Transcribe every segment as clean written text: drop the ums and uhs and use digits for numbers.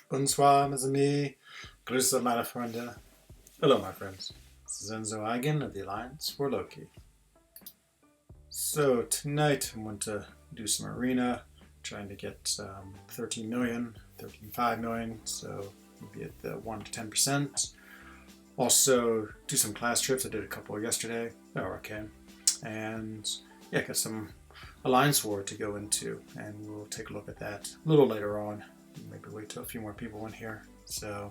Bonsoir, mes amis. Grüße, meine Freunde. Hello, my friends. This is Enzo Eigen of the Alliance for Loki. So, tonight I want to do some arena, trying to get 13 million, 13.5 million, so maybe at the 1 to 10%. Also, do some class trips. I did a couple yesterday. They were okay. And yeah, got some Alliance War to go into, and we'll take a look at that a little later on. Maybe wait till a few more people in here. So,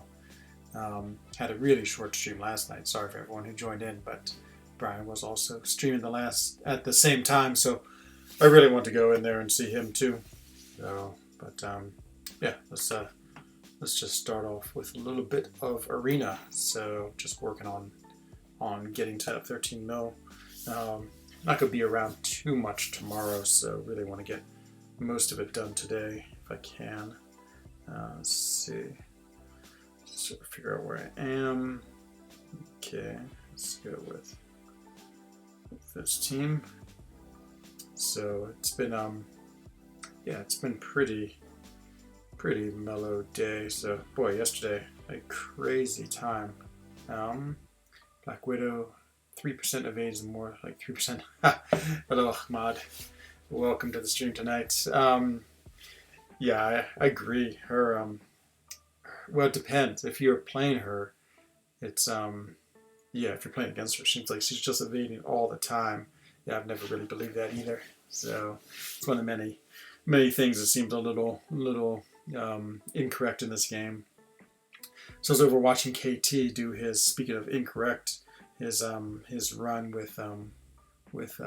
had a really short stream last night. Sorry for everyone who joined in, but Brian was also streaming at the same time, so I really want to go in there and see him too. So, but yeah, let's just start off with a little bit of arena. So, just working on getting to that 13 mil. Not gonna be around too much tomorrow, so really want to get most of it done today if I can. Let's see. Sort of figure out where I am. Okay, let's go with this team. So it's been yeah, it's been pretty mellow day. So boy, yesterday a crazy time. Black Widow, 3% evades more, like 3%. Hello, Ahmad. Welcome to the stream tonight. Yeah, I agree. Her well, it depends. If you're playing her, it's yeah, if you're playing against her, it seems like she's just evading all the time. Yeah, I've never really believed that either. So it's one of the many things that seems a little incorrect in this game. So I was over watching KT do his, speaking of incorrect, his run with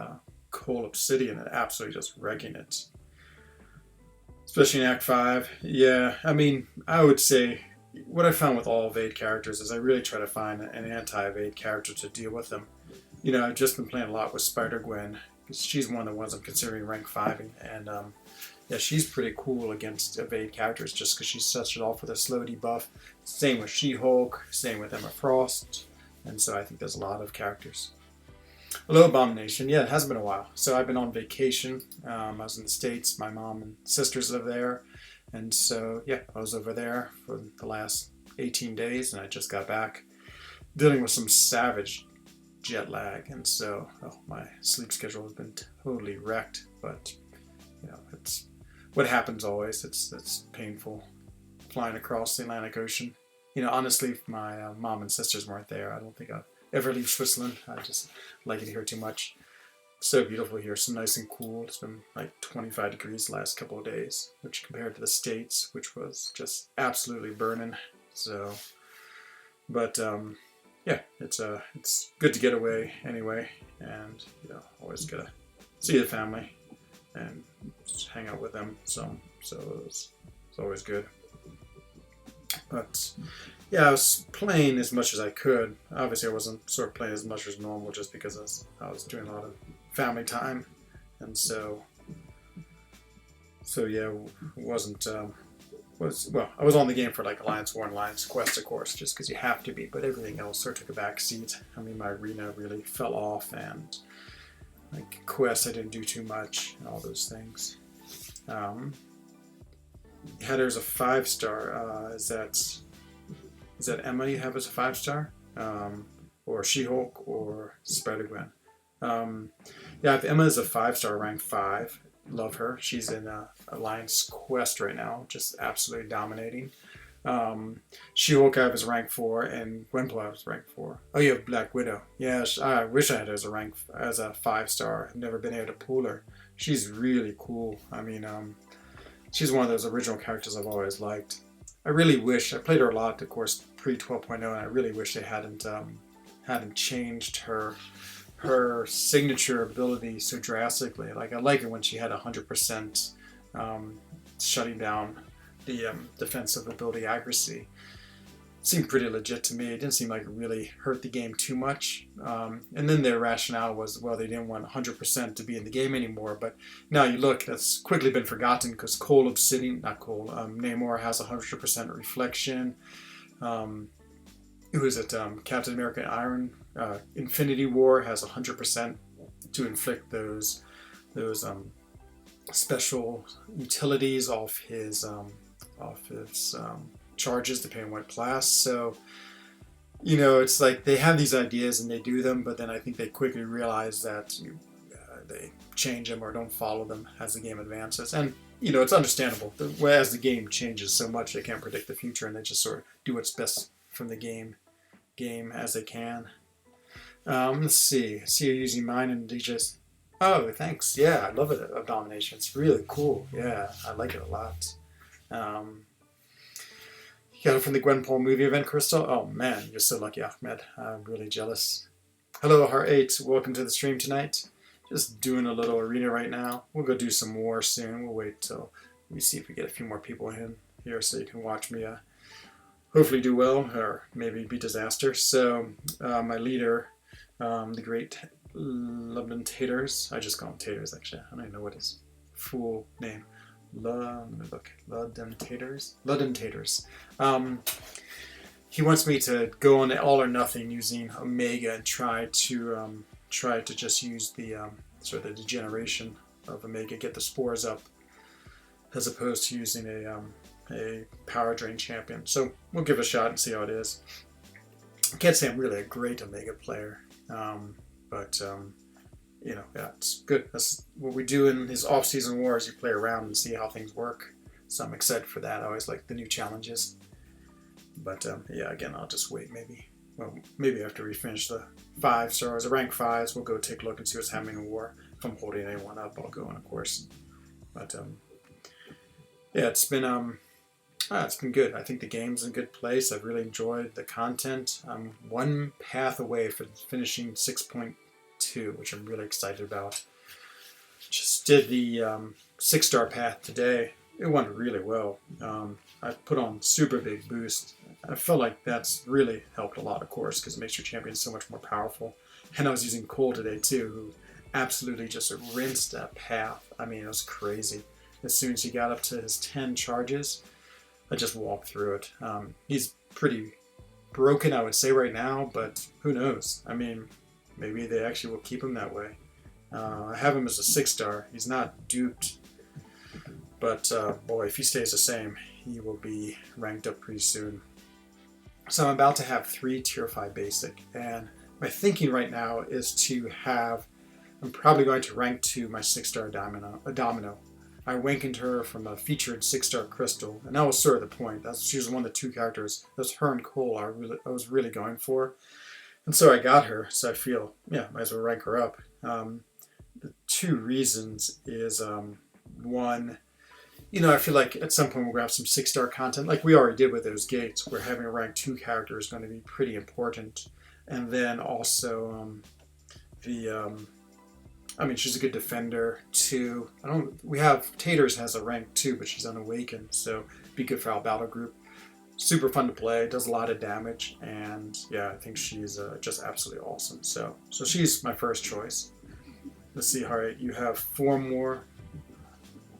Coal Obsidian and absolutely just wrecking it. Especially in Act 5. Yeah, I mean, I would say what I found with all evade characters is I really try to find an anti-evade character to deal with them. You know, I've just been playing a lot with Spider-Gwen. She's one of the ones I'm considering rank 5ing, and yeah, she's pretty cool against evade characters just because she sets it off with a slow debuff. Same with She-Hulk, same with Emma Frost, and so I think there's a lot of characters. Hello, Abomination. Yeah, it has been a while. So I've been on vacation. I was in the States. My mom and sisters live there. And so, yeah, I was over there for the last 18 days, and I just got back dealing with some savage jet lag. And so, my sleep schedule has been totally wrecked. But, you know, it's what happens always. It's painful flying across the Atlantic Ocean. You know, honestly, if my mom and sisters weren't there, I don't think I'd ever leave Switzerland. I just like it here too much. So beautiful here, so nice and cool. It's been like 25 degrees the last couple of days, which compared to the States, which was just absolutely burning. So, but yeah, it's good to get away anyway, and you know, always gotta see the family and just hang out with them. So it's always good. But yeah, I was playing as much as I could. Obviously, I wasn't sort of playing as much as normal just because I was doing a lot of family time, and so yeah, wasn't well. I was on the game for like Alliance War and Alliance Quest, of course, just because you have to be. But everything else sort of took a back seat. I mean, my arena really fell off, and like Quest, I didn't do too much, and all those things. Header's a 5-star. Is that Emma you have as a 5-star? Or She-Hulk or Spider-Gwen? Yeah, I have Emma as a 5-star, rank 5. Love her. She's in Alliance Quest right now, just absolutely dominating. She-Hulk I have as rank 4, and Gwenpool I have as rank 4. Oh, you have Black Widow. Yeah, I wish I had her as a 5-star. I've never been able to pull her. She's really cool. I mean, she's one of those original characters I've always liked. I really wish, I played her a lot, of course, pre 12.0, and I really wish they hadn't changed her signature ability so drastically. Like, I like it when she had 100% shutting down the defensive ability accuracy. Seemed pretty legit to me. It didn't seem like it really hurt the game too much. And then their rationale was, well, they didn't want 100% to be in the game anymore. But now you look, that's quickly been forgotten because Namor has 100% reflection. Who is it? Captain America Iron Infinity War has 100% to inflict those special utilities off his charges depending on what class. So, you know, it's like they have these ideas and they do them, but then I think they quickly realize that they change them or don't follow them as the game advances. And, you know, it's understandable. As the game changes so much, they can't predict the future, and they just sort of do what's best from the game as they can. Let's see. I see you're using mine and DJs. Oh, thanks. Yeah, I love it. Of Domination. It's really cool. Yeah, I like it a lot. You got it from the Gwenpool movie event, Crystal? Oh man, you're so lucky, Ahmed. I'm really jealous. Hello, Heart8. Welcome to the stream tonight. Just doing a little arena right now. We'll go do some more soon. We'll wait till we see if we get a few more people in here so you can watch me hopefully do well, or maybe be disaster. So my leader, the great London Taters. I just call him Taters, actually. I don't even know what his full name. Let me look. London Taters. He wants me to go on all or nothing using Omega and try to just use the sort of the degeneration of Omega, get the spores up, as opposed to using a power drain champion. So we'll give it a shot and see how it is. I can't say I'm really a great Omega player, but you know, yeah, it's good. That's what we do in his off-season wars. You play around and see how things work. So I'm excited for that. I always like the new challenges. But yeah, again, I'll just wait. Maybe after we finish the 5 stars, the rank 5s, we'll go take a look and see what's happening in war. If I'm holding anyone up, I'll go in, of course. But yeah, it's been good. I think the game's in a good place. I've really enjoyed the content. I'm one path away from finishing 6.2, which I'm really excited about. Just did the 6-star path today. It went really well. I put on super big boost. I feel like that's really helped a lot, of course, because it makes your champion so much more powerful. And I was using Cole today too, who absolutely just rinsed that path. I mean, it was crazy. As soon as he got up to his 10 charges, I just walked through it. He's pretty broken, I would say, right now, but who knows? I mean, maybe they actually will keep him that way. I have him as a 6-star. He's not duped. But boy, if he stays the same, he will be ranked up pretty soon. So I'm about to have 3 tier 5 basic, and my thinking right now is to have, I'm probably going to rank 2 my 6-star Domino. I awakened her from a featured 6-star crystal, and that was sort of the point. She was one of the 2 characters. That's her and Cole I was really going for. And so I got her, so I feel, yeah, might as well rank her up. The 2 reasons is, one, you know, I feel like at some point we'll have some 6-star content, like we already did with those gates, where having a rank 2 character is going to be pretty important. And then also, I mean, she's a good defender too. We have Taters has a rank 2, but she's unawakened, so be good for our battle group. Super fun to play, does a lot of damage, and yeah, I think she's just absolutely awesome. So she's my first choice. Let's see, Heart8, you have 4 more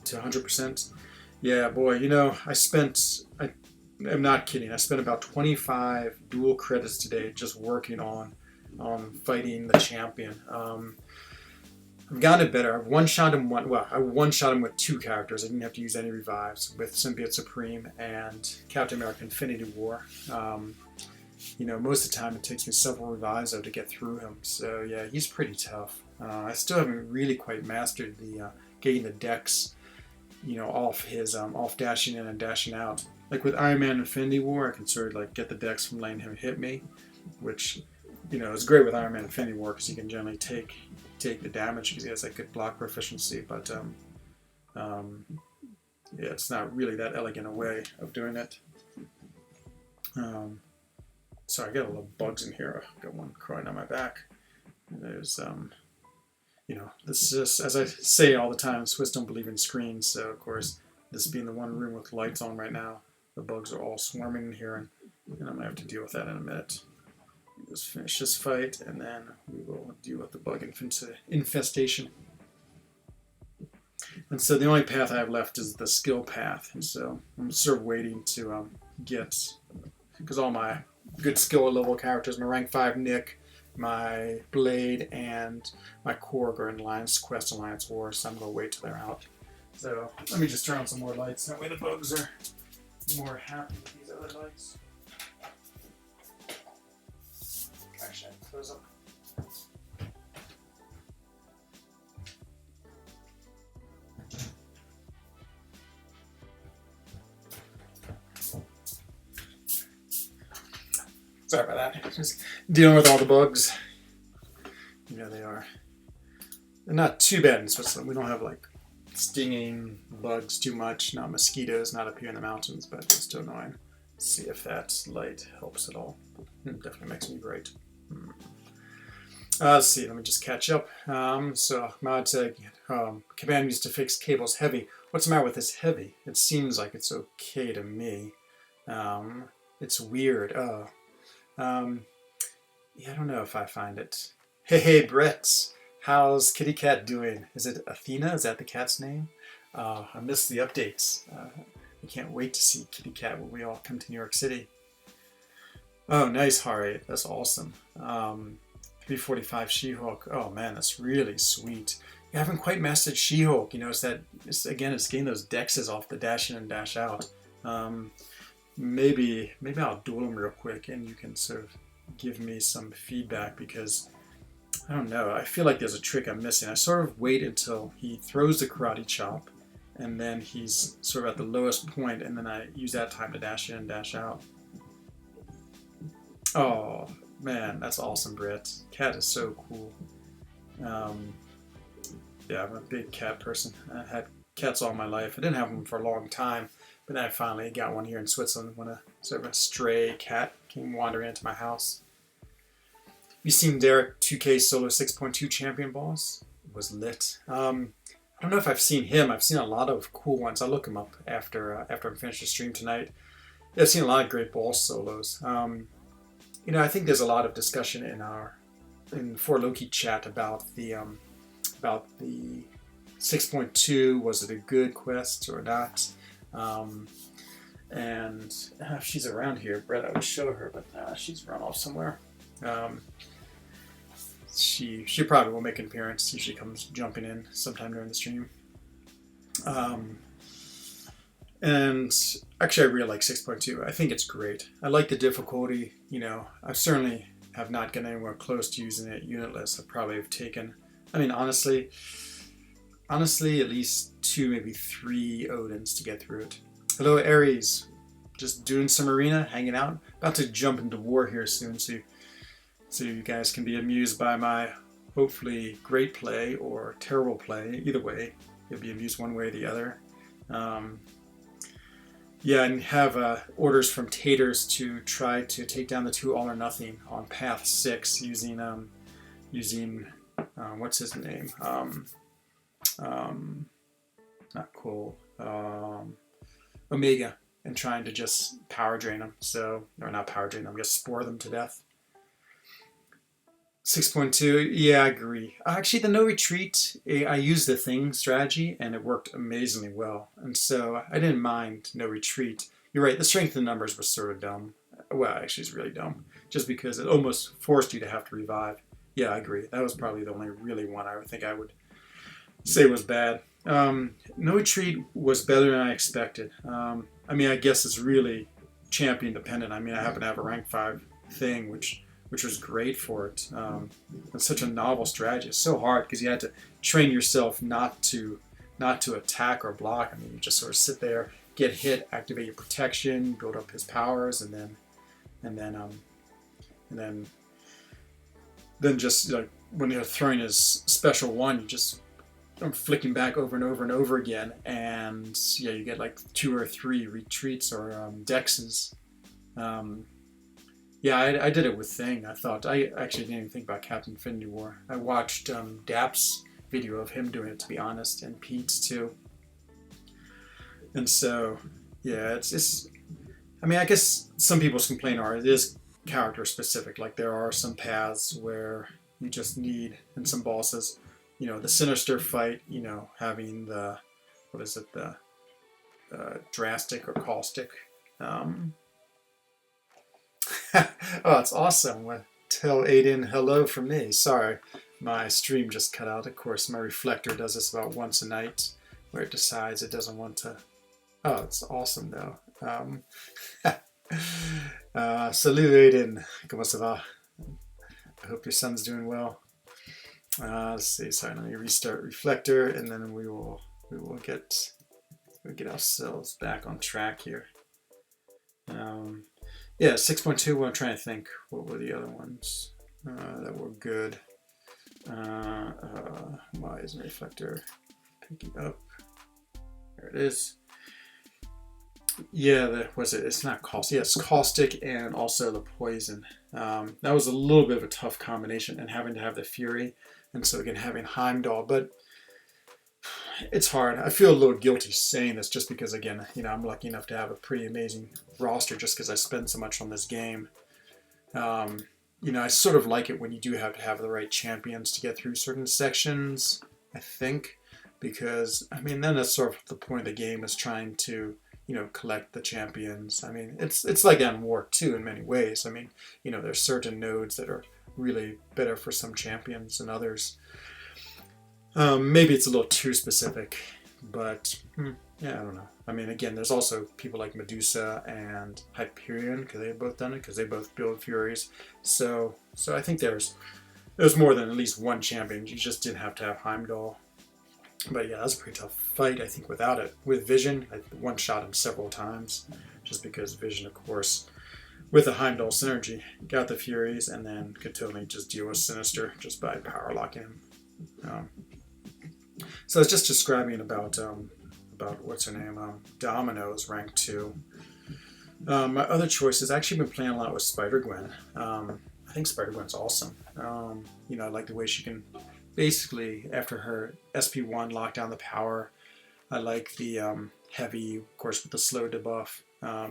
to 100%. Yeah, boy, you know, I'm not kidding. I spent about 25 dual credits today just working on fighting the champion. I've gotten it better. I've one-shot him I one-shot him with 2 characters. I didn't have to use any revives with Symbiote Supreme and Captain America Infinity War. You know, most of the time it takes me several revives though to get through him. So yeah, he's pretty tough. I still haven't really quite mastered the getting the dex, you know, off his off dashing in and dashing out. Like with Iron Man Infinity War, I can sort of like get the dex from letting him hit me, which, you know, is great with Iron Man Infinity War because he can generally take the damage because he has that good block proficiency. But yeah, it's not really that elegant a way of doing it. Sorry, I got a little bugs in here. I got one crawling on my back. And there's you know, this is just, as I say all the time, Swiss don't believe in screens. So of course, this being the one room with lights on right now, the bugs are all swarming in here, and I'm gonna have to deal with that in a minute. Just finish this fight, and then we will deal with the bug infestation. And so the only path I have left is the skill path, and so I'm sort of waiting to get, because all my good skill level characters, my rank 5 Nick, my Blade, and my Korg are in Alliance Quest, Alliance War, so I'm going to wait till they're out. So let me just turn on some more lights, that way the bugs are more happy. These really likes. Actually, I close up. Sorry about that. Just dealing with all the bugs. You know they are. They're not too bad in Switzerland. We don't have like stinging bugs too much. Not mosquitoes, not up here in the mountains, but it's still annoying. Let's see if that light helps at all. It definitely makes me bright. Let's see, let me just catch up. So Ahmad said, command used to fix cables heavy. What's the matter with this heavy? It seems like it's okay to me. It's weird. Yeah, I don't know if I find it. Hey, Brett, how's Kitty Cat doing? Is it Athena? Is that the cat's name? I missed the updates. I can't wait to see Kitty Cat when we all come to New York City. Oh, nice, Hari. That's awesome. 345 She-Hulk. Oh man, that's really sweet. You haven't quite mastered She-Hulk. You know, it's getting those dexes off the dash in and dash out. Maybe I'll duel him real quick and you can sort of give me some feedback, because I don't know, I feel like there's a trick I'm missing. I sort of wait until he throws the karate chop and then he's sort of at the lowest point, and then I use that time to dash in and dash out. Oh man, that's awesome, Britt. Cat is so cool. Yeah, I'm a big cat person. I had cats all my life. I didn't have them for a long time, but then I finally got one here in Switzerland when a sort of a stray cat came wandering into my house. You seen Derek 2K Solo 6.2 Champion Boss? It was lit. I don't know if I've seen him. I've seen a lot of cool ones. I'll look him up after I'm finished the stream tonight. I've seen a lot of great boss solos. You know, I think there's a lot of discussion in For Loki chat about the 6.2. Was it a good quest or not? And if she's around here, Brett, I would show her, but she's run off somewhere. She probably will make an appearance. Usually comes jumping in sometime during the stream. And actually, I really like 6.2. I think it's great. I like the difficulty. You know, I certainly have not gotten anywhere close to using it unitless. I probably have taken, I mean, honestly, at least 2, maybe 3 Odins to get through it. Hello, Aries. Just doing some arena, hanging out. About to jump into war here soon, so you guys can be amused by my hopefully great play or terrible play. Either way, you'll be amused one way or the other. Yeah, and have orders from Taters to try to take down the 2 All or Nothing on Path 6 using what's his name? Not Cole. Omega, and trying to just power drain them. Or not power drain them, just spore them to death. 6.2, yeah, I agree. Actually, the no retreat, I used the thing strategy and it worked amazingly well. And so I didn't mind no retreat. You're right, the strength in numbers was sort of dumb. Well, actually, it's really dumb. Just because it almost forced you to have to revive. Yeah, I agree. That was probably the only really one I would think I would say was bad. No retreat was better than I expected. I mean, I guess it's really champion dependent. I mean, I happen to have a rank 5 thing, which was great for it. It's such a novel strategy. It's so hard because you had to train yourself not to attack or block. I mean, you just sort of sit there, get hit, activate your protection, build up his powers, and then just like when you're throwing his special one, you just flicking back over and over and over again, and yeah, you get like 2 or 3 retreats or dexes. Yeah, I did it with Thing. I actually didn't even think about Captain Infinity War. I watched Dap's video of him doing it, to be honest, and Pete's too. And so, yeah, it's. I mean, I guess some people's complaint it is character specific. Like there are some paths where you just need, and some bosses, you know, the Sinister fight, you know, having the, what is it, the drastic or caustic. Oh, it's awesome. Tell Aiden hello from me. Sorry, my stream just cut out. Of course, my reflector does this about once a night, where it decides it doesn't want to. Oh, it's awesome though. Salut Aiden, comment ça va? I hope your son's doing well. Let's see. Sorry, let me restart Reflector, and then we will get ourselves back on track here. Yeah, 6.2. Well, I'm trying to think. What were the other ones that were good? Why isn't Reflector picking up? There it is. Yeah, that was it. It's not caustic. Yeah, it's caustic and also the poison. That was a little bit of a tough combination, and having to have the fury, and so again having Heimdall. But it's hard. I feel a little guilty saying this just because, again, I'm lucky enough to have a pretty amazing roster just because I spend so much on this game. I sort of like it when you do have to have the right champions to get through certain sections, I think, because, then that's sort of the point of the game is trying to, collect the champions. It's like on War 2 in many ways. There's certain nodes that are really better for some champions than others. Maybe it's a little too specific, but yeah, I don't know. Again, there's also people like Medusa and Hyperion, because they've both done it, because they both build Furies. So I think there's more than at least one champion. You just didn't have to have Heimdall. But yeah, that was a pretty tough fight, I think, without it. With Vision, I one-shot him several times, just because Vision, of course, with the Heimdall synergy, got the Furies, and then could totally just deal with Sinister just by power locking him. So I was just describing about what's her name, Domino's rank 2. My other choices, I've actually been playing a lot with Spider-Gwen. I think Spider-Gwen's awesome. I like the way she can basically, after her SP1, lock down the power. I like the heavy, of course, with the slow debuff.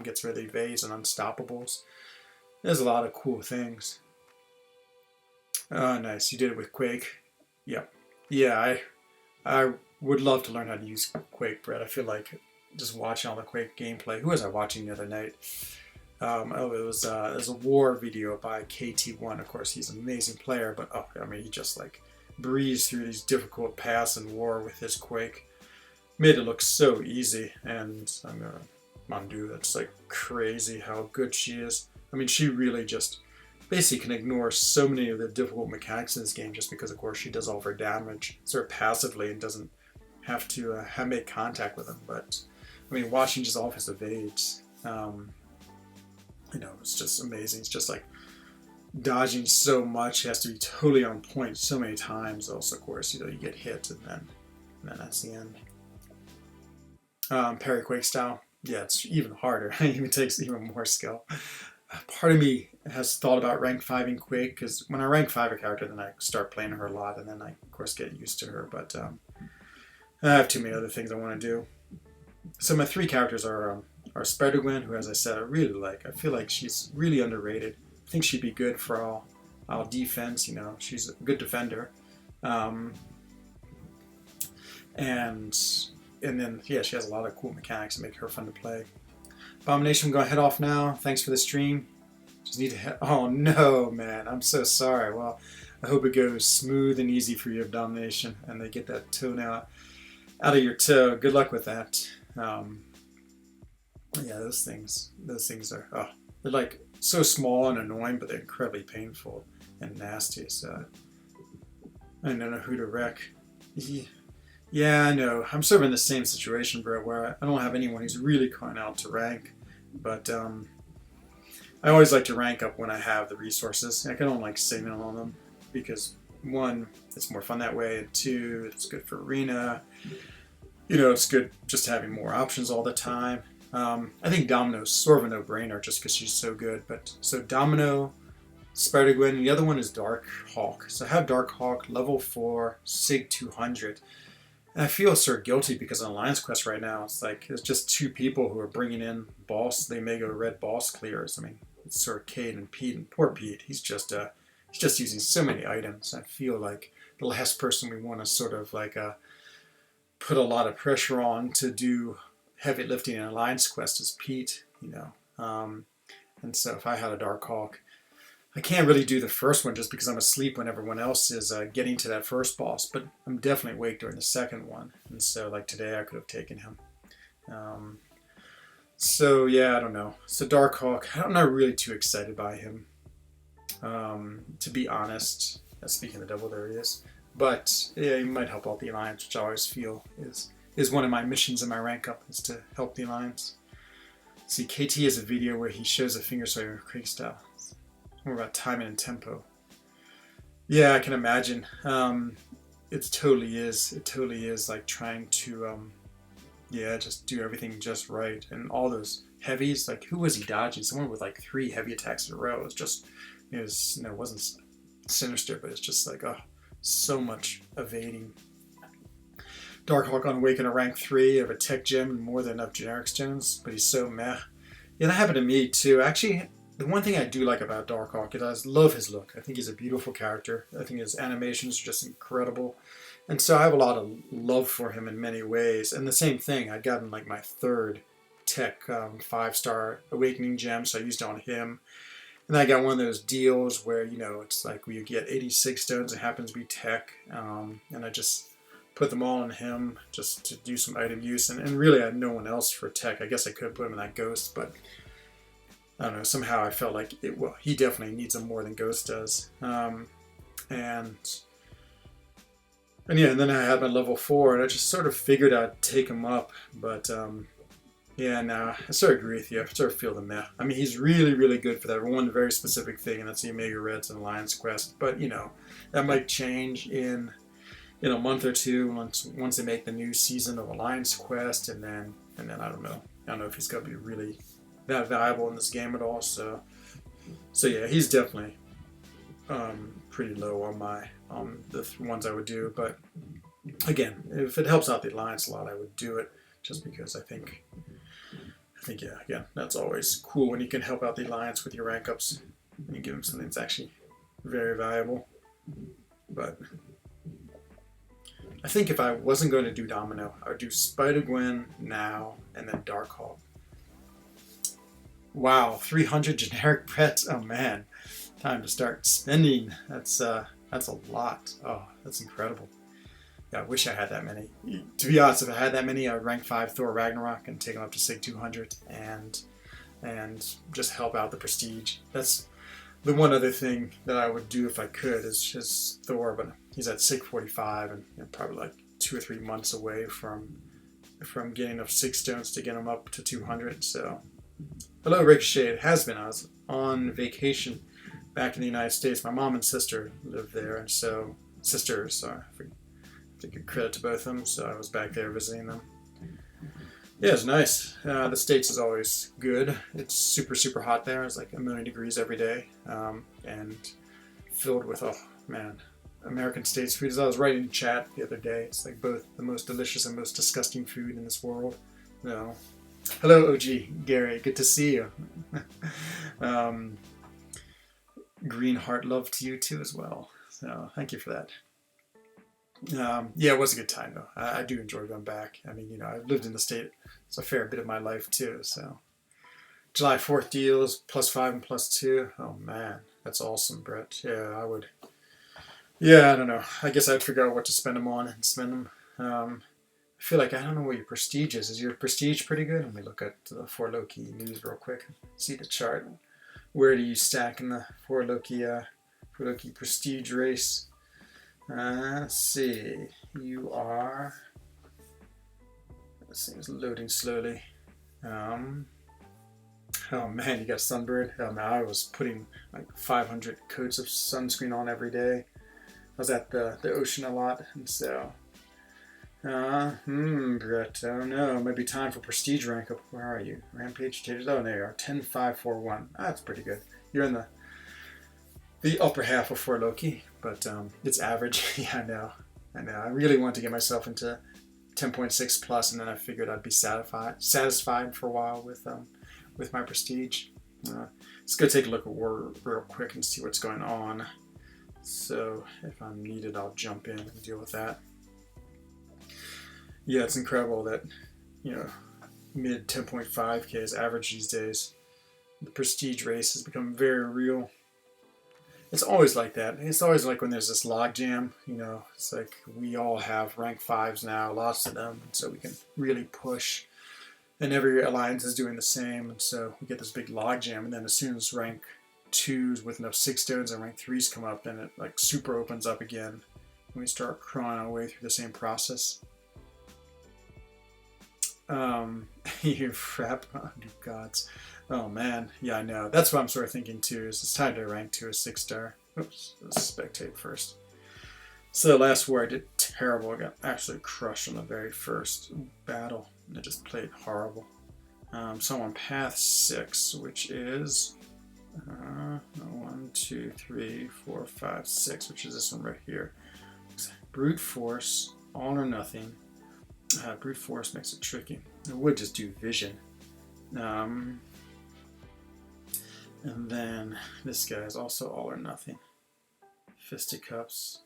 Gets rid of the evades and unstoppables. There's a lot of cool things. Nice. You did it with Quake. Yep. Yeah, I would love to learn how to use Quake, Brett. I feel like just watching all the Quake gameplay. Who was I watching the other night? It was a War video by KT1. Of course, he's an amazing player, but he just like breezed through these difficult paths in War with his Quake. Made it look so easy, and Mandu, that's like crazy how good she is. She really just basically can ignore so many of the difficult mechanics in this game just because, of course, she does all of her damage sort of passively and doesn't have to make contact with them. But, watching just all of his evades, it's just amazing. It's just like dodging so much. He has to be totally on point so many times. Also, of course, you get hit and then that's the end. Parry Quake style, yeah, it's even harder. It even takes even more skill. Part of me has thought about rank 5ing Quake, because when I rank 5 a character, then I start playing her a lot, and then I, of course, get used to her, but I have too many other things I want to do. So my 3 characters are Spider-Gwen, who, as I said, I really like. I feel like she's really underrated. I think she'd be good for our defense, she's a good defender. And then, yeah, she has a lot of cool mechanics that make her fun to play. Abomination, I'm going to head off now. Thanks for the stream. Just need to head... Oh, no, man. I'm so sorry. Well, I hope it goes smooth and easy for you, Abomination, and they get that toenail out of your toe. Good luck with that. Yeah, those things are... Oh, they're like so small and annoying, but they're incredibly painful and nasty. So I don't know who to wreck. Yeah, I know. I'm sort of in the same situation, bro, where I don't have anyone who's really calling out to rank. But I always like to rank up when I have the resources. I don't like signal on them because, 1, it's more fun that way, and 2, it's good for arena. It's good just having more options all the time. I think Domino's sort of a no-brainer just because she's so good. But so Domino, Spider-Gwen, and the other one is Dark Hawk. So I have Dark Hawk, level 4, Sig 200. And I feel sort of guilty because on Alliance Quest right now, it's like there's just 2 people who are bringing in boss, the Omega Red boss clears. It's sort of Cade and Pete, and poor Pete, he's just using so many items. I feel like the last person we want to sort of like put a lot of pressure on to do heavy lifting in Alliance Quest is Pete, and so if I had a Dark Hawk, I can't really do the first one just because I'm asleep when everyone else is getting to that first boss, but I'm definitely awake during the second one. And so, like today, I could have taken him. So yeah, I don't know. So Darkhawk, I'm not really too excited by him, to be honest. Speaking of the devil, there he is. But yeah, he might help out the alliance, which I always feel is one of my missions in my rank up, is to help the alliance. See, KT has a video where he shows a finger swipe Craig style. It's more about timing and tempo. Yeah, I can imagine. It totally is. It totally is like trying to, yeah, just do everything just right. And all those heavies, like who was he dodging? Someone with like 3 heavy attacks in a row. It wasn't sinister, but it's just like, oh, so much evading. Darkhawk on Awaken a rank 3 of a tech gem and more than enough generic stones, but he's so meh. Yeah, that happened to me too. Actually, the one thing I do like about Darkhawk is I love his look. I think he's a beautiful character. I think his animations are just incredible. And so I have a lot of love for him in many ways. And the same thing, I'd gotten like my 3rd tech 5-star Awakening gem, so I used it on him. And I got one of those deals where, it's like where you get 86 stones, it happens to be tech. And I just put them all on him just to do some item use. And really I had no one else for tech. I guess I could have put him in that Ghost, but I don't know, somehow I felt like he definitely needs him more than Ghost does. And yeah, and then I had my level 4, and I just sort of figured I'd take him up, but yeah, no, I sort of agree with you. I sort of feel the meh. I mean, he's really, really good for that one very specific thing, and that's the Omega Reds and Alliance Quest. But that might change in a month or two once they make the new season of Alliance Quest, and then I don't know. I don't know if he's gonna be really that valuable in this game at all. So yeah, he's definitely pretty low on the ones I would do. But again, if it helps out the Alliance a lot, I would do it just because I think yeah, again, that's always cool when you can help out the Alliance with your rank ups and you give them something that's actually very valuable. But I think if I wasn't going to do Domino, I would do Spider-Gwen now and then Darkhawk. Wow, 300 generic pets. Oh man, time to start spending. That's a lot. Oh, that's incredible. Yeah, I wish I had that many. To be honest, if I had that many, I would rank 5 Thor Ragnarok and take him up to Sig 200 and just help out the prestige. That's the one other thing that I would do if I could is just Thor, but he's at Sig 45 and probably like 2 or 3 months away from getting enough Sig stones to get him up to 200. So, hello Ricochet. It has been. I was on vacation back in the United States. My mom and sister live there, and so sisters. To give credit to both of them, so I was back there visiting them. Yeah, it's nice. The States is always good. It's super, super hot there. It's like 1,000,000 degrees every day, and filled with, oh man, American States food. As I was writing in chat the other day, it's like both the most delicious and most disgusting food in this world. No. Hello, OG Gary. Good to see you. Green heart love to you too as well. So thank you for that. Yeah, it was a good time though. I do enjoy going back. I mean, I've lived in the state. It's a fair bit of my life too. So July 4th deals +5 and +2. Oh man, that's awesome, Brett. Yeah, I would. Yeah, I don't know. I guess I'd figure out what to spend them on and spend them. I feel like I don't know what your prestige is. Is your prestige pretty good? Let me look at the 4Loki news real quick. See the chart. Where do you stack in the 4Loki prestige race? Let's see. You are. This thing's loading slowly. Oh man, you got sunburned. Oh man, I was putting like 500 coats of sunscreen on every day. I was at the ocean a lot, and so. Brett. Oh no, maybe time for prestige rank up. Where are you? Rampage Taters. Oh, there you are. 10-5-4-1. That's pretty good. You're in the upper half of 4Loki, but it's average. Yeah, I know. I really want to get myself into 10.6 plus, and then I figured I'd be satisfied for a while with my prestige. Let's go take a look at War real quick and see what's going on. So if I'm needed, I'll jump in and deal with that. Yeah, it's incredible that mid 10.5k is average these days. The prestige race has become very real. It's always like that. It's always like when there's this logjam, it's like we all have rank 5s now, lots of them, so we can really push and every alliance is doing the same, and so we get this big logjam. And then as soon as rank 2s with enough 6 stones and rank 3s come up, then it like super opens up again, and we start crawling our way through the same process. You frap, oh, gods. Oh man, yeah, I know. That's what I'm sort of thinking too, is it's time to rank to a 6-star. Oops, let's spectate first. So the last war I did terrible. I got absolutely crushed on the very first battle. I just played horrible. So I'm on path 6, which is 1, 2, 3, 4, 5, 6, which is this one right here. Brute force, all or nothing. Brute force makes it tricky. I would just do vision. And then this guy is also all or nothing. Fisticuffs.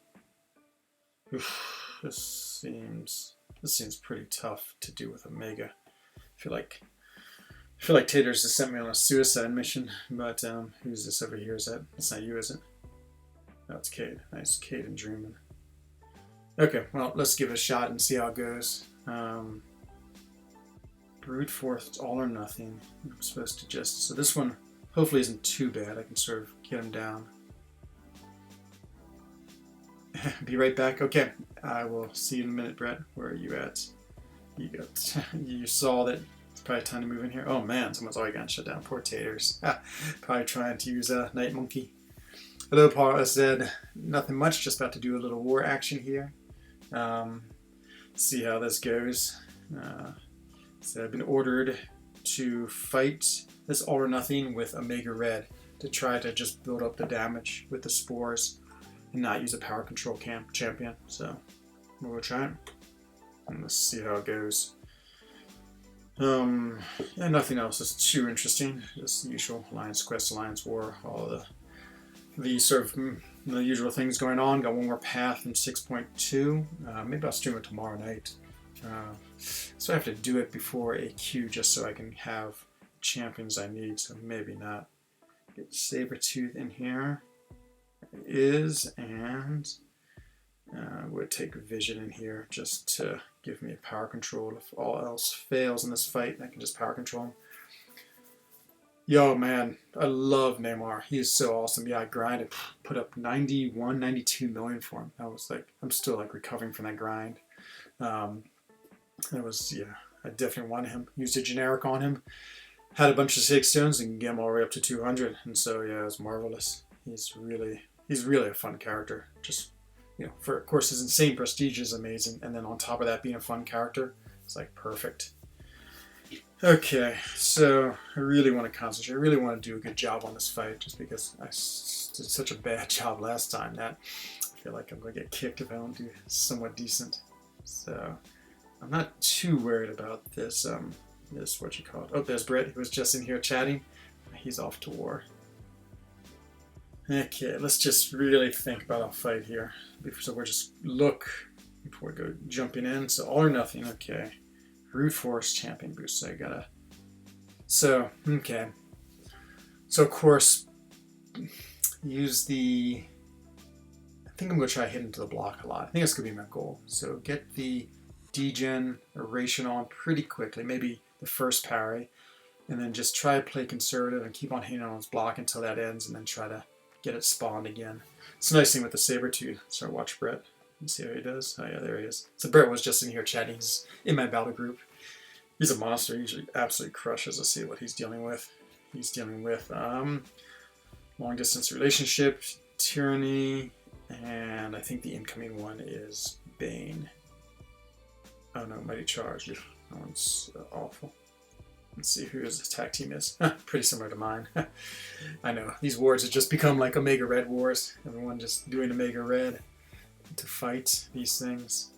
Oof, this seems pretty tough to do with Omega. I feel like Taters just sent me on a suicide mission, but who's this over here? Is that? It's not you, is it? No, it's Cade. Nice, Cade and Dreamin'. Okay, well, let's give it a shot and see how it goes. Brute force, all or nothing. I'm supposed to just... So this one hopefully isn't too bad. I can sort of get him down. Be right back. Okay, I will see you in a minute, Brett. Where are you at? You saw that it's probably time to move in here. Oh man, someone's already gotten shut down. Poor Taters. Probably trying to use a Night Monkey. Hello, Paul. I said nothing much. Just about to do a little war action here. See how this goes. So I've been ordered to fight this all or nothing with Omega Red to try to just build up the damage with the spores and not use a power control champion. So we'll try it and let's see how it goes. Yeah, nothing else is too interesting. Just the usual Alliance Quest, Alliance War, all the sort of the usual things going on. Got one more path in 6.2. Maybe I'll stream it tomorrow night. So I have to do it before a queue just so I can have champions I need, so maybe not. Get Sabertooth in here. It is, and would take Vision in here just to give me a power control. If all else fails in this fight, I can just power control him. Yo, man, I love Neymar. He is so awesome. Yeah, I grinded, put up 91, 92 million for him. I was like, I'm still like recovering from that grind. It was, yeah, I definitely wanted him. Used a generic on him. Had a bunch of 6 stones and get him all the way up to 200. And so, yeah, it was marvelous. He's really a fun character. Just, you know, for, of course, his insane prestige is amazing. And then on top of that, being a fun character, it's like perfect. Okay, so I really want to concentrate. I really want to do a good job on this fight just because I did such a bad job last time that I feel like I'm going to get kicked if I don't do somewhat decent. So I'm not too worried about this, what you call it. Oh, there's Brett, who was just in here chatting. He's off to war. Okay, let's just really think about our fight here. So we'll just look before we go jumping in. So all or nothing, okay. Brute Force Champion boost, so I gotta... So, okay. So of course, use the... I think I'm gonna try hitting to the block a lot. I think that's gonna be my goal. So get the degen Eration on pretty quickly, maybe the first parry, and then just try to play conservative and keep on hitting on his block until that ends, and then try to get it spawned again. It's a nice thing with the Sabertooth. So watch Brett and see how he does. Oh yeah, there he is. So Brett was just in here chatting. He's in my battle group. He's a monster. He usually absolutely crushes. Let's see what he's dealing with. He's dealing with long distance relationship, tyranny, and I think the incoming one is Bane. Oh no, Mighty Charge. That one's awful. Let's see who his attack team is. Pretty similar to mine. I know, these wars have just become like Omega Red wars. Everyone just doing Omega Red to fight these things.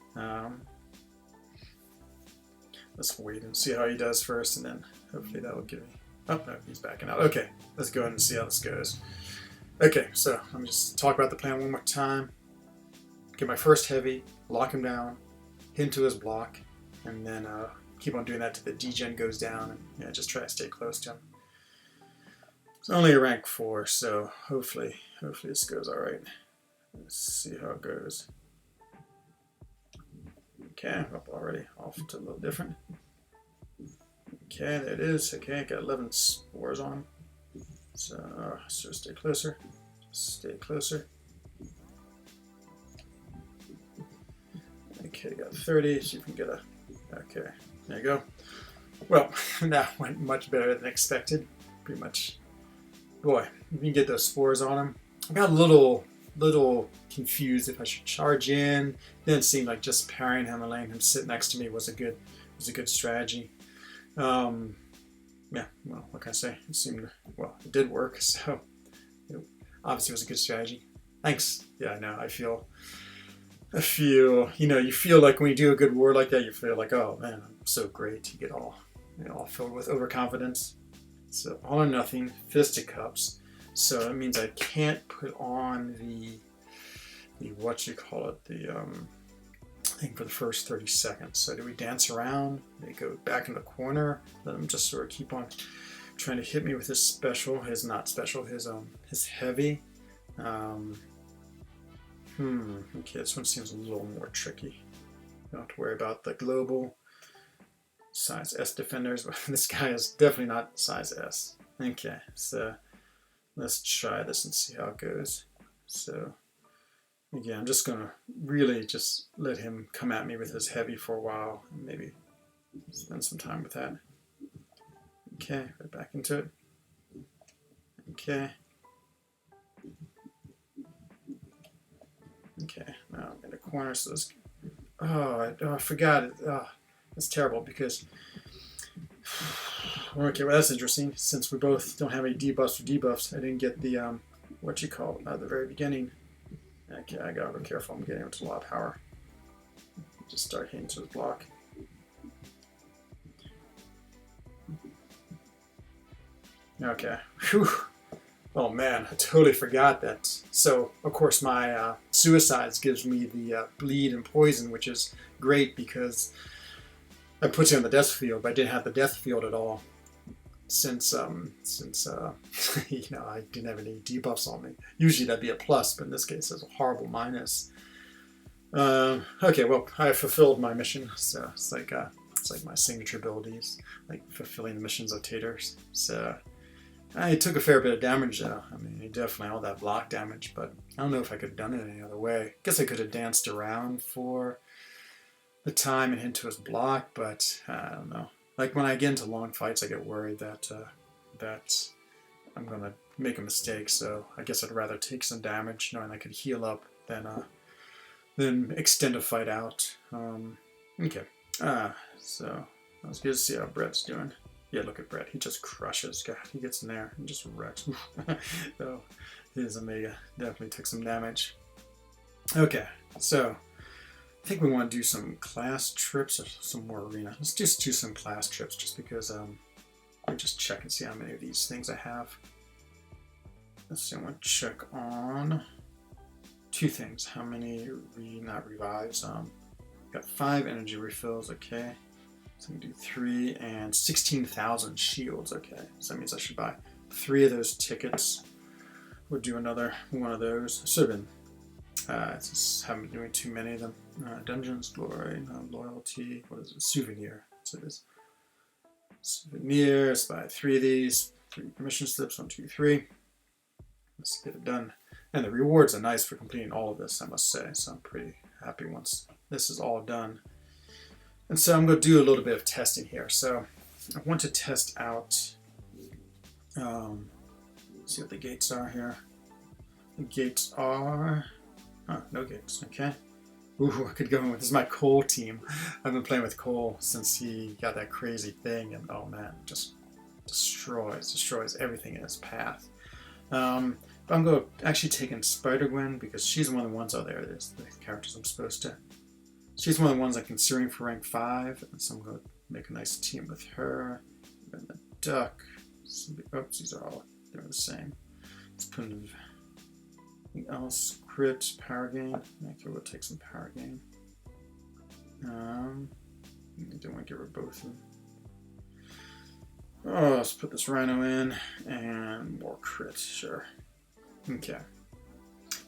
Let's wait and see how he does first, and then hopefully that will give me... Oh, no, he's backing out. Okay, let's go ahead and see how this goes. Okay, so let me just talk about the plan one more time. Get my first heavy, lock him down, hit into his block, and then keep on doing that till the degen goes down, and yeah, just try to stay close to him. It's only a rank 4, so hopefully this goes alright. Let's see how it goes. Okay, up already, off to a little different. Okay, there it is. Okay, got 11 spores on him. So stay closer. Stay closer. Okay, got 30. See if we can get a. Okay, there you go. Well, that went much better than expected. Pretty much. Boy, if you can get those spores on him. I got a little confused if I should charge in. Then it seemed like just parrying him and letting him sit next to me was a good strategy. Yeah, well, what can I say? It seemed, well, it did work, so it obviously was a good strategy. Thanks. Yeah, I know. I feel, you feel like when you do a good word like that, you feel like, oh man, I'm so great. You get all filled with overconfidence. So all or nothing, Fist of Cups. So that means I can't put on the thing for the first 30 seconds. So do we dance around? They go back in the corner. Let him just sort of keep on trying to hit me with his special, his heavy. Okay, this one seems a little more tricky. Don't have to worry about the global size S defenders, but this guy is definitely not size S. Okay, so let's try this and see how it goes. So again, I'm just gonna really just let him come at me with his heavy for a while and maybe spend some time with that. Okay, right back into it. Okay. Okay, now I'm in the corner, so this, I forgot it. That's terrible because, okay, well that's interesting. Since we both don't have any debuffs or debuffs, I didn't get the, at the very beginning. Okay, I gotta be careful, I'm getting into a lot of power. Just start hitting to the block. Okay, whew. Oh man, I totally forgot that. So, of course, my suicides gives me the bleed and poison, which is great because I put you on the death field, but I didn't have the death field at all since I didn't have any debuffs on me. Usually that'd be a plus, but in this case it's a horrible minus. Okay, well, I fulfilled my mission, so it's like my signature abilities, like fulfilling the missions of Taters. So I took a fair bit of damage though. I mean, definitely all that block damage, but I don't know if I could have done it any other way. Guess I could have danced around for the time and hit to his block, but I don't know. Like when I get into long fights, I get worried that I'm gonna make a mistake. So I guess I'd rather take some damage, knowing I could heal up, than extend a fight out. Okay. So let's get to see how Brett's doing. Yeah, look at Brett. He just crushes. God, he gets in there and just wrecks. So his Omega definitely took some damage. Okay, so I think we want to do some class trips or some more arena. Let's just do some class trips just because let me just check and see how many of these things I have. Let's see, I want to check on two things. How many not revives? Got 5 energy refills, okay. So I'm gonna do 3 and 16,000 shields, okay. So that means I should buy 3 of those tickets. We'll do another one of those. Should have been, just haven't been doing too many of them. Dungeons, glory, loyalty, what is it? Souvenir. So it is. Souvenir, let's buy 3 of these. 3 permission slips, 1, 2, 3. Let's get it done. And the rewards are nice for completing all of this, I must say. So I'm pretty happy once this is all done. And so I'm going to do a little bit of testing here. So I want to test out, see what the gates are here. The gates are, no gates, okay. Ooh, I could go in with, this is my Cole team. I've been playing with Cole since he got that crazy thing, and oh man, just destroys everything in his path. But I'm going to actually take in Spider-Gwen because she's one of the ones, there's the characters I'm supposed to. She's one of the ones I'm considering for rank 5, and so I'm going to make a nice team with her. And the Duck. Oops, these are all, they're the same. Let's put in anything else. Crit, power gain. Okay, we'll take some power gain. I don't want to give her both of them. Oh, let's put this Rhino in, and more crit, sure. Okay.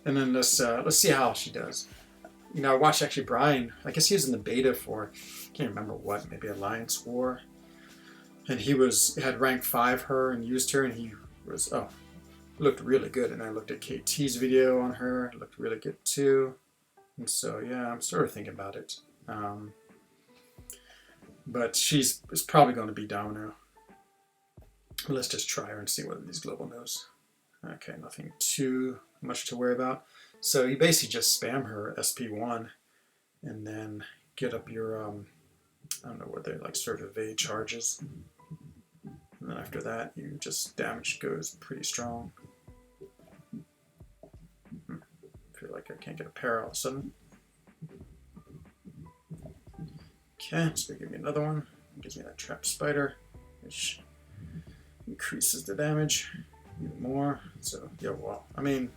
And then let's see how she does. You know, I watched actually Brian, I guess he was in the beta for, I can't remember what, maybe Alliance War. and he had rank 5 her and used her, and he was looked really good. And I looked at KT's video on her, it looked really good too. And so yeah, I'm sort of thinking about it. But it's probably going to be Domino. But let's just try her and see what these global knows. Okay, nothing too much to worry about. So you basically just spam her SP1 and then get up your, I don't know what they're like, sort of evade charges. And then after that, you just damage goes pretty strong. Feel like I can't get a pair all of a sudden. Okay, so give me another one. It gives me that trapped spider, which increases the damage even more. So yeah, well, I mean,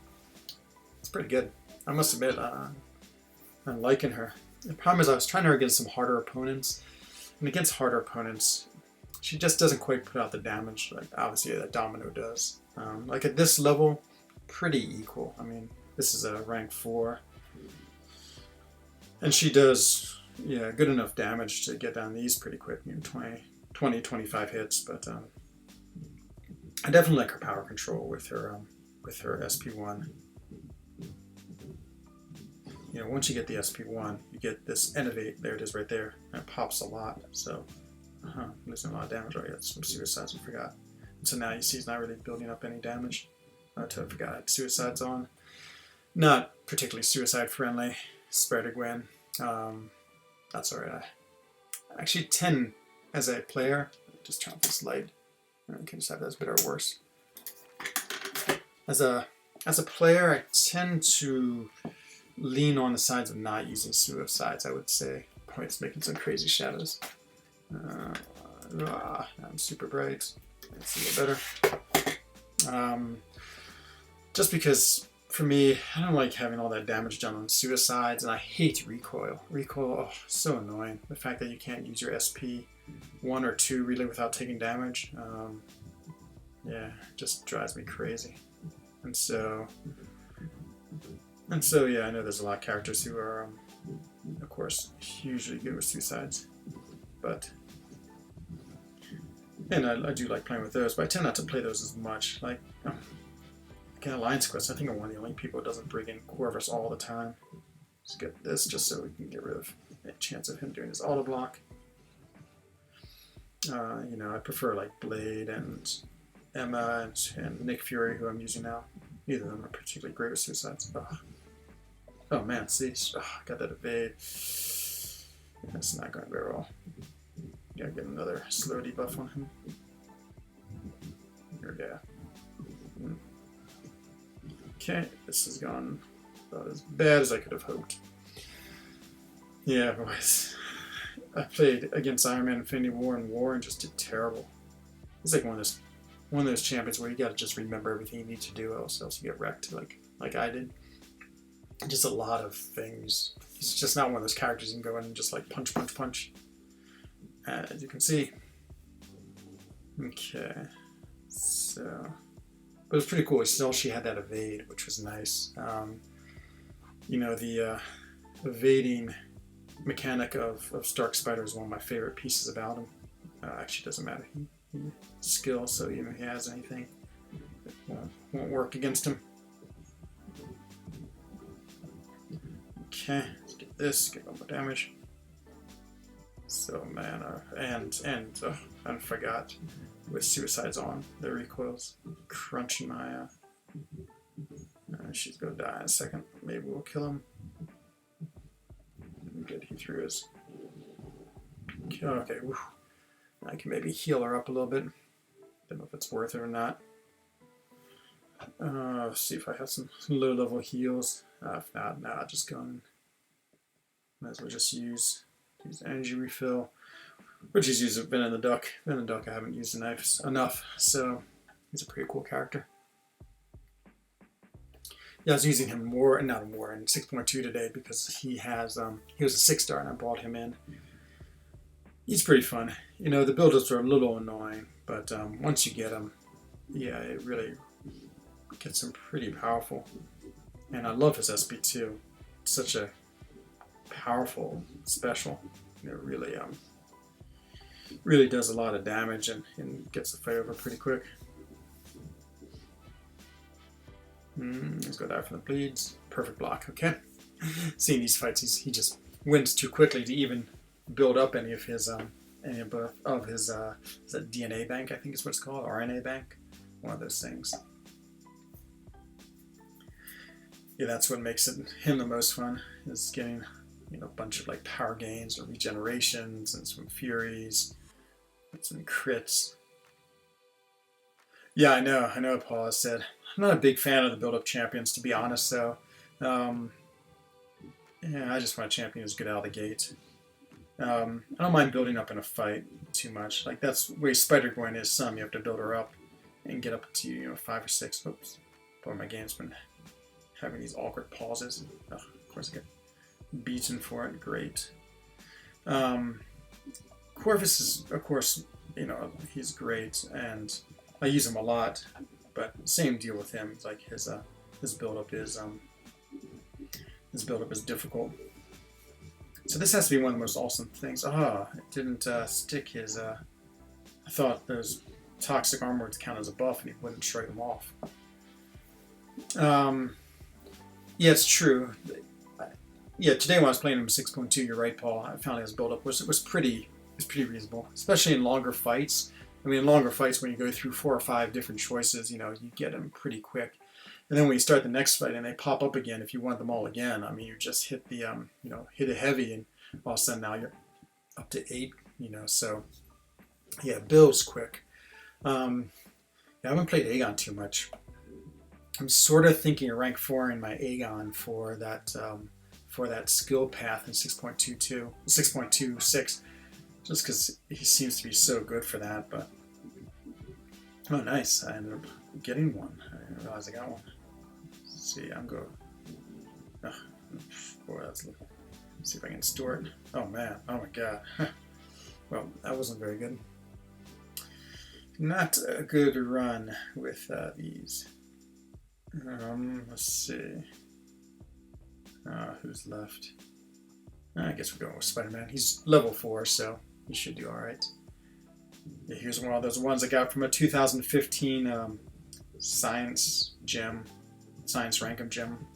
it's pretty good. I must admit, I'm liking her. The problem is I was trying her against some harder opponents, and against harder opponents, she just doesn't quite put out the damage like obviously that Domino does. Like at this level, pretty equal. I mean, this is a rank 4, and she does good enough damage to get down these pretty quick. 20, 25 hits, but I definitely like her power control with her SP1. Once you get the SP1, you get this Innovate. There it is right there. And it pops a lot. So, I'm losing a lot of damage. Oh, yeah, some suicides, I forgot. And so now you see he's not really building up any damage. I totally forgot I had suicides on. Not particularly suicide friendly. Spider Gwen. That's alright. Actually, 10 as a player. Just turn off this light. I can decide if that's better or worse. As a player, I tend to lean on the sides of not using suicides, I would say. Probably just making some crazy shadows. I'm super bright. Let's see a little better. Just because, for me, I don't like having all that damage done on suicides, and I hate recoil. Recoil, so annoying. The fact that you can't use your SP 1 or 2 really without taking damage, yeah, just drives me crazy. And so yeah, I know there's a lot of characters who are, of course, hugely good with suicides, and I do like playing with those, but I tend not to play those as much. Like, in Alliance Quest, I think I'm one of the only people who doesn't bring in Corvus all the time. Let's get this just so we can get rid of a chance of him doing his auto block. I prefer like Blade and Emma and Nick Fury, who I'm using now. Neither of them are particularly great with suicides. Oh man, see, got that evade. That's not going very well. Gotta get another slow debuff on him. Here we go. Okay, this has gone about as bad as I could have hoped. Yeah, boys. I played against Iron Man Infinity War and just did terrible. It's like one of those champions where you gotta just remember everything you need to do, else you get wrecked like I did. Just a lot of things. He's just not one of those characters you can go in and just like punch, punch, punch. As you can see. Okay. So, but it was pretty cool. Still, she had that evade, which was nice. The evading mechanic of Stark Spider is one of my favorite pieces about him. Actually, doesn't matter. He skill, so even if he has anything, it won't work against him. Okay, let's get this, get a little more damage. So man, and I forgot with suicides on, the recoils crunching my. She's gonna die in a second. Maybe we'll kill him. Good, he threw his. Okay, whew. I can maybe heal her up a little bit. Don't know if it's worth it or not. Let's see if I have some low-level heals. If not, I'll just go and might as well just use energy refill, which is used Venom the Duck. Venom the Duck I haven't used enough, so he's a pretty cool character. Yeah, I was using him more in 6.2 today because he was a 6-star and I brought him in. He's pretty fun. The build-ups are a little annoying, but once you get him, yeah, it really gets him pretty powerful. And I love his SP2. It's such a powerful special. Really Really does a lot of damage and gets the fight over pretty quick. Let's go there for the bleeds. Perfect block, okay. Seeing these fights, he just wins too quickly to even build up any of his is that DNA bank, I think is what it's called, RNA bank, one of those things. Yeah, that's what makes him the most fun, is getting, you know, a bunch of like power gains or regenerations and some furies and some crits. Yeah, I know Paul has said I'm not a big fan of the build-up champions, to be honest, though. Yeah, I just want a champion who's good out of the gate. I don't mind building up in a fight too much. Like, that's the way Spider-Gwen is some. You have to build her up and get up to, you know, 5 or 6. Oops. Boy, my game's been having these awkward pauses. Of course, I get beaten for it. Great. Corvus is, of course, you know, he's great, and I use him a lot. But same deal with him. It's like his build-up is difficult. So this has to be one of the most awesome things. It didn't stick his... I thought those toxic armor would count as a buff and he wouldn't strike them off. Yeah, it's true. Yeah, today when I was playing him 6.2, you're right, Paul. I found his build-up was pretty reasonable, especially in longer fights. I mean, in longer fights, when you go through 4 or 5 different choices, you know, you get them pretty quick. And then when you start the next fight and they pop up again, if you want them all again, I mean, you just hit the, you know, hit it heavy, and all of a sudden now you're up to 8, you know, so, yeah, builds quick. Yeah, I haven't played Aegon too much. I'm sort of thinking of rank 4 in my Aegon for that skill path in 6.26, just because he seems to be so good for that, but, oh, nice, I ended up getting one. I didn't realize I got one. Let's see, I'm going. Oh, boy, let's see if I can store it. Oh man, oh my god. Well, that wasn't very good. Not a good run with these. Let's see. Who's left? I guess we're going with Spider-Man. He's level 4, so he should do alright. Yeah, here's one of those ones I got from a 2015 Science Rankum gem.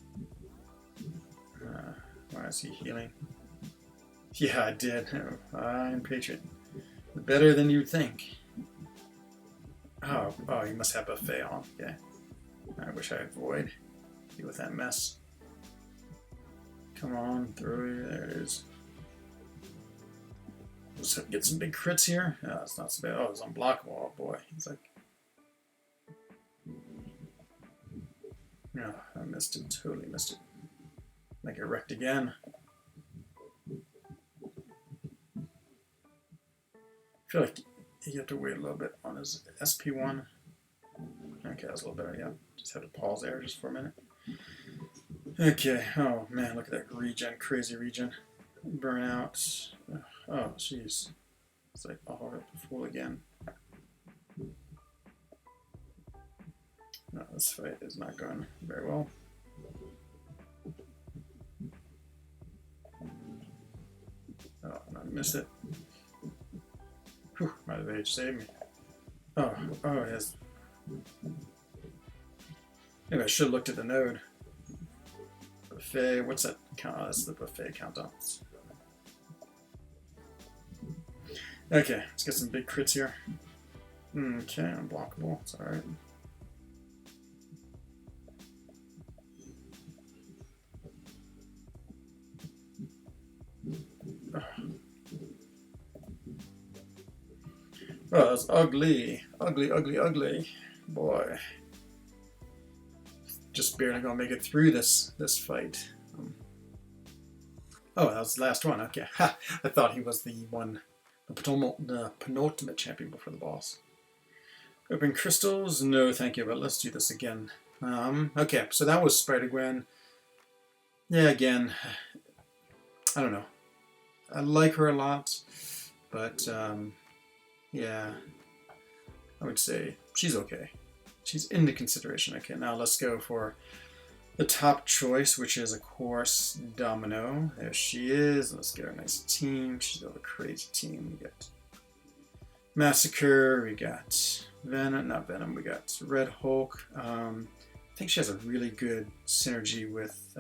Why is he healing? Yeah, I did. I'm Patriot. Better than you'd think. Oh, he must have buffet on. Okay. I wish I had Void. Deal with that mess. Come on, through. There it is. Let's get some big crits here. Oh, it's not so bad. Oh, it's unblockable. Oh boy. He's like... No, I missed it. Totally missed it. Make it wrecked again. I feel like you have to wait a little bit on his SP1. Okay, that's a little better, yeah. Just have to pause there just for a minute. Okay, oh man, look at that regen, crazy regen. Burnout. Oh, jeez. It's like, I'll hold up the fool again. No, this fight is not going very well. Oh, I missed it. Whew, might have age saved me. Oh, it has... Maybe I should have looked at the node. Buffet, what's that count? Oh, that's the buffet countdown. Okay, let's get some big crits here. Okay, unblockable, it's alright. Oh, that's ugly. Ugly. Boy. Just barely gonna make it through this fight. Oh, that was the last one. Okay. Ha! I thought he was the penultimate champion before the boss. Open crystals? No, thank you, but let's do this again. Okay, so that was Spider-Gwen. Yeah, again, I don't know. I like her a lot, but, yeah, I would say she's okay. She's into consideration. Okay, now let's go for the top choice, which is, of course, Domino. There she is. Let's get her a nice team. She's got a crazy team. We got Massacre, we got Venom, not Venom, we got Red Hulk. I think she has a really good synergy with,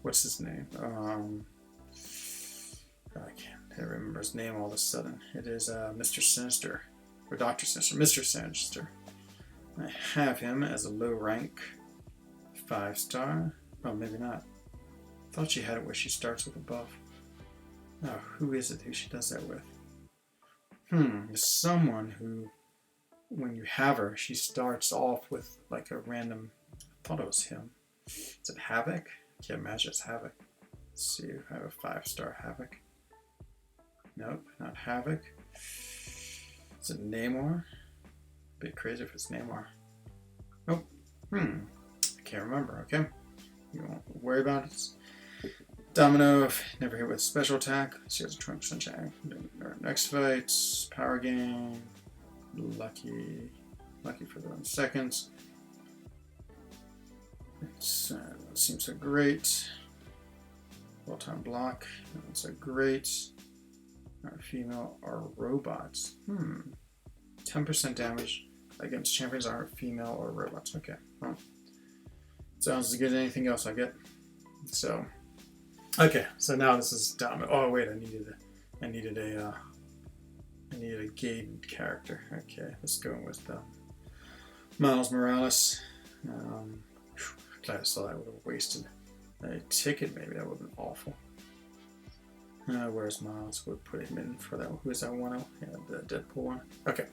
what's his name? I can't remember his name all of a sudden. It is Mr. Sinister, or Dr. Sinister, Mr. Sinister. I have him as a low rank 5-star. Oh, maybe not. I thought she had it where she starts with a buff. Oh, who is it who she does that with? There's someone who, when you have her, she starts off with like a random, I thought it was him. Is it Havoc? I can't imagine it's Havoc. Let's see if I have a 5-star Havoc. Nope, not Havoc. Is it Namor? A bit crazy if it's Namor. Nope. I can't remember, okay? You won't worry about it. Domino, never hit with special attack. She has a 20% chance. Next fight, power gain. Lucky for the 1 seconds. It seems so great. Well-time block. That's so great. Are female or robots? 10% damage against champions are female or robots. Okay. Well, sounds as good as anything else I get. So, okay. So now this is Domino. Oh wait, I needed a gated character. Okay, let's go with Miles Morales. Glad I saw that. Would have wasted a ticket. Maybe that would have been awful. Where's Miles? We'll put him in for that. Who is that one? Yeah, the Deadpool one. Okay.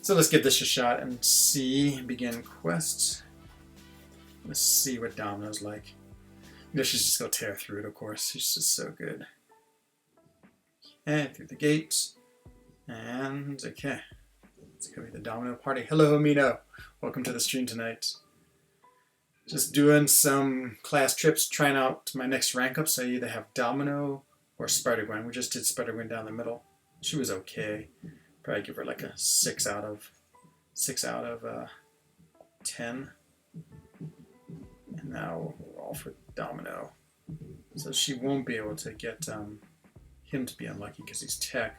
So let's give this a shot and see. Begin quest. Let's see what Domino's like. You know, she's just gonna tear through it, of course. She's just so good. And through the gates. And okay. It's gonna be the Domino party. Hello, Amino. Welcome to the stream tonight. Just doing some class trips, trying out my next rank up. So I either have Domino or Spider-Gwen. We just did Spider-Gwen down the middle. She was okay. Probably give her like a 6 out of 10. And now we're all for Domino. So she won't be able to get him to be unlucky because he's tech.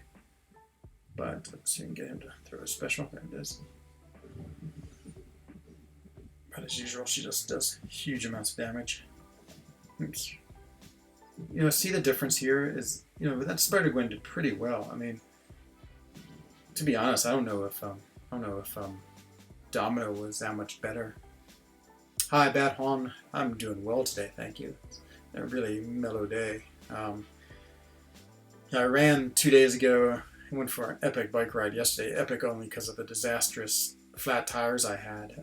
But let's see if we can get him to throw a special. There it is. But as usual, she just does huge amounts of damage. Oops. You know, see the difference here is, you know, that Spider-Gwen did pretty well. I mean, to be honest, I don't know if Domino was that much better. Hi, Bat Hon. I'm doing well today, thank you. A really mellow day. I ran 2 days ago. I went for an epic bike ride yesterday. Epic only because of the disastrous flat tires I had.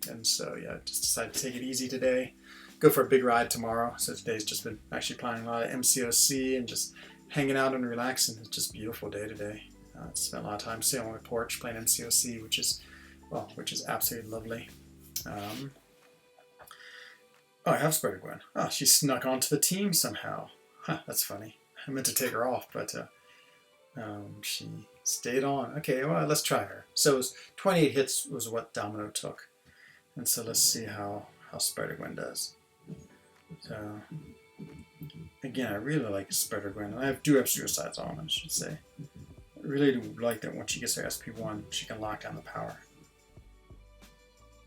And so, yeah, just decided to take it easy today. Go for a big ride tomorrow. So today's just been actually planning a lot of MCOC and just hanging out and relaxing. It's just a beautiful day today. Spent a lot of time sitting on my porch playing MCOC, which is absolutely lovely. Oh, I have Spider-Gwen. Oh, she snuck onto the team somehow. Huh, that's funny. I meant to take her off, but she stayed on. Okay, well, let's try her. So it was 28 hits was what Domino took. And so let's see how Spider-Gwen does. So, again, I really like Spider-Gwen. And I do have Suicide's on, I should say. I really do like that once she gets her SP1, she can lock down the power.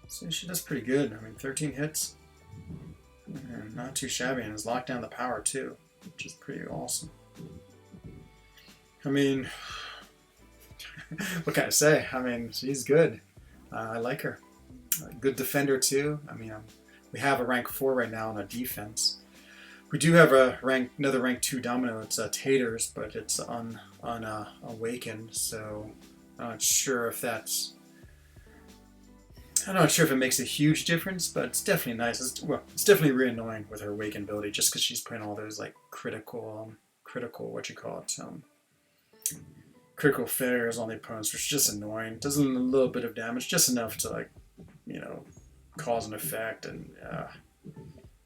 So she does pretty good. I mean, 13 hits. And not too shabby, and has locked down the power too, which is pretty awesome. I mean, what can I say? I mean, she's good. I like her. Good defender too. I mean, we have a rank 4 right now on a defense. We do have another rank 2 Domino. It's Taters, but it's unawakened. So I'm not sure if that's. I'm not sure if it makes a huge difference, but it's definitely nice. It's definitely really annoying with her awaken ability, just because she's putting all those like critical failures on the opponents, which is just annoying. Does a little bit of damage, just enough to like, you know, cause an effect, and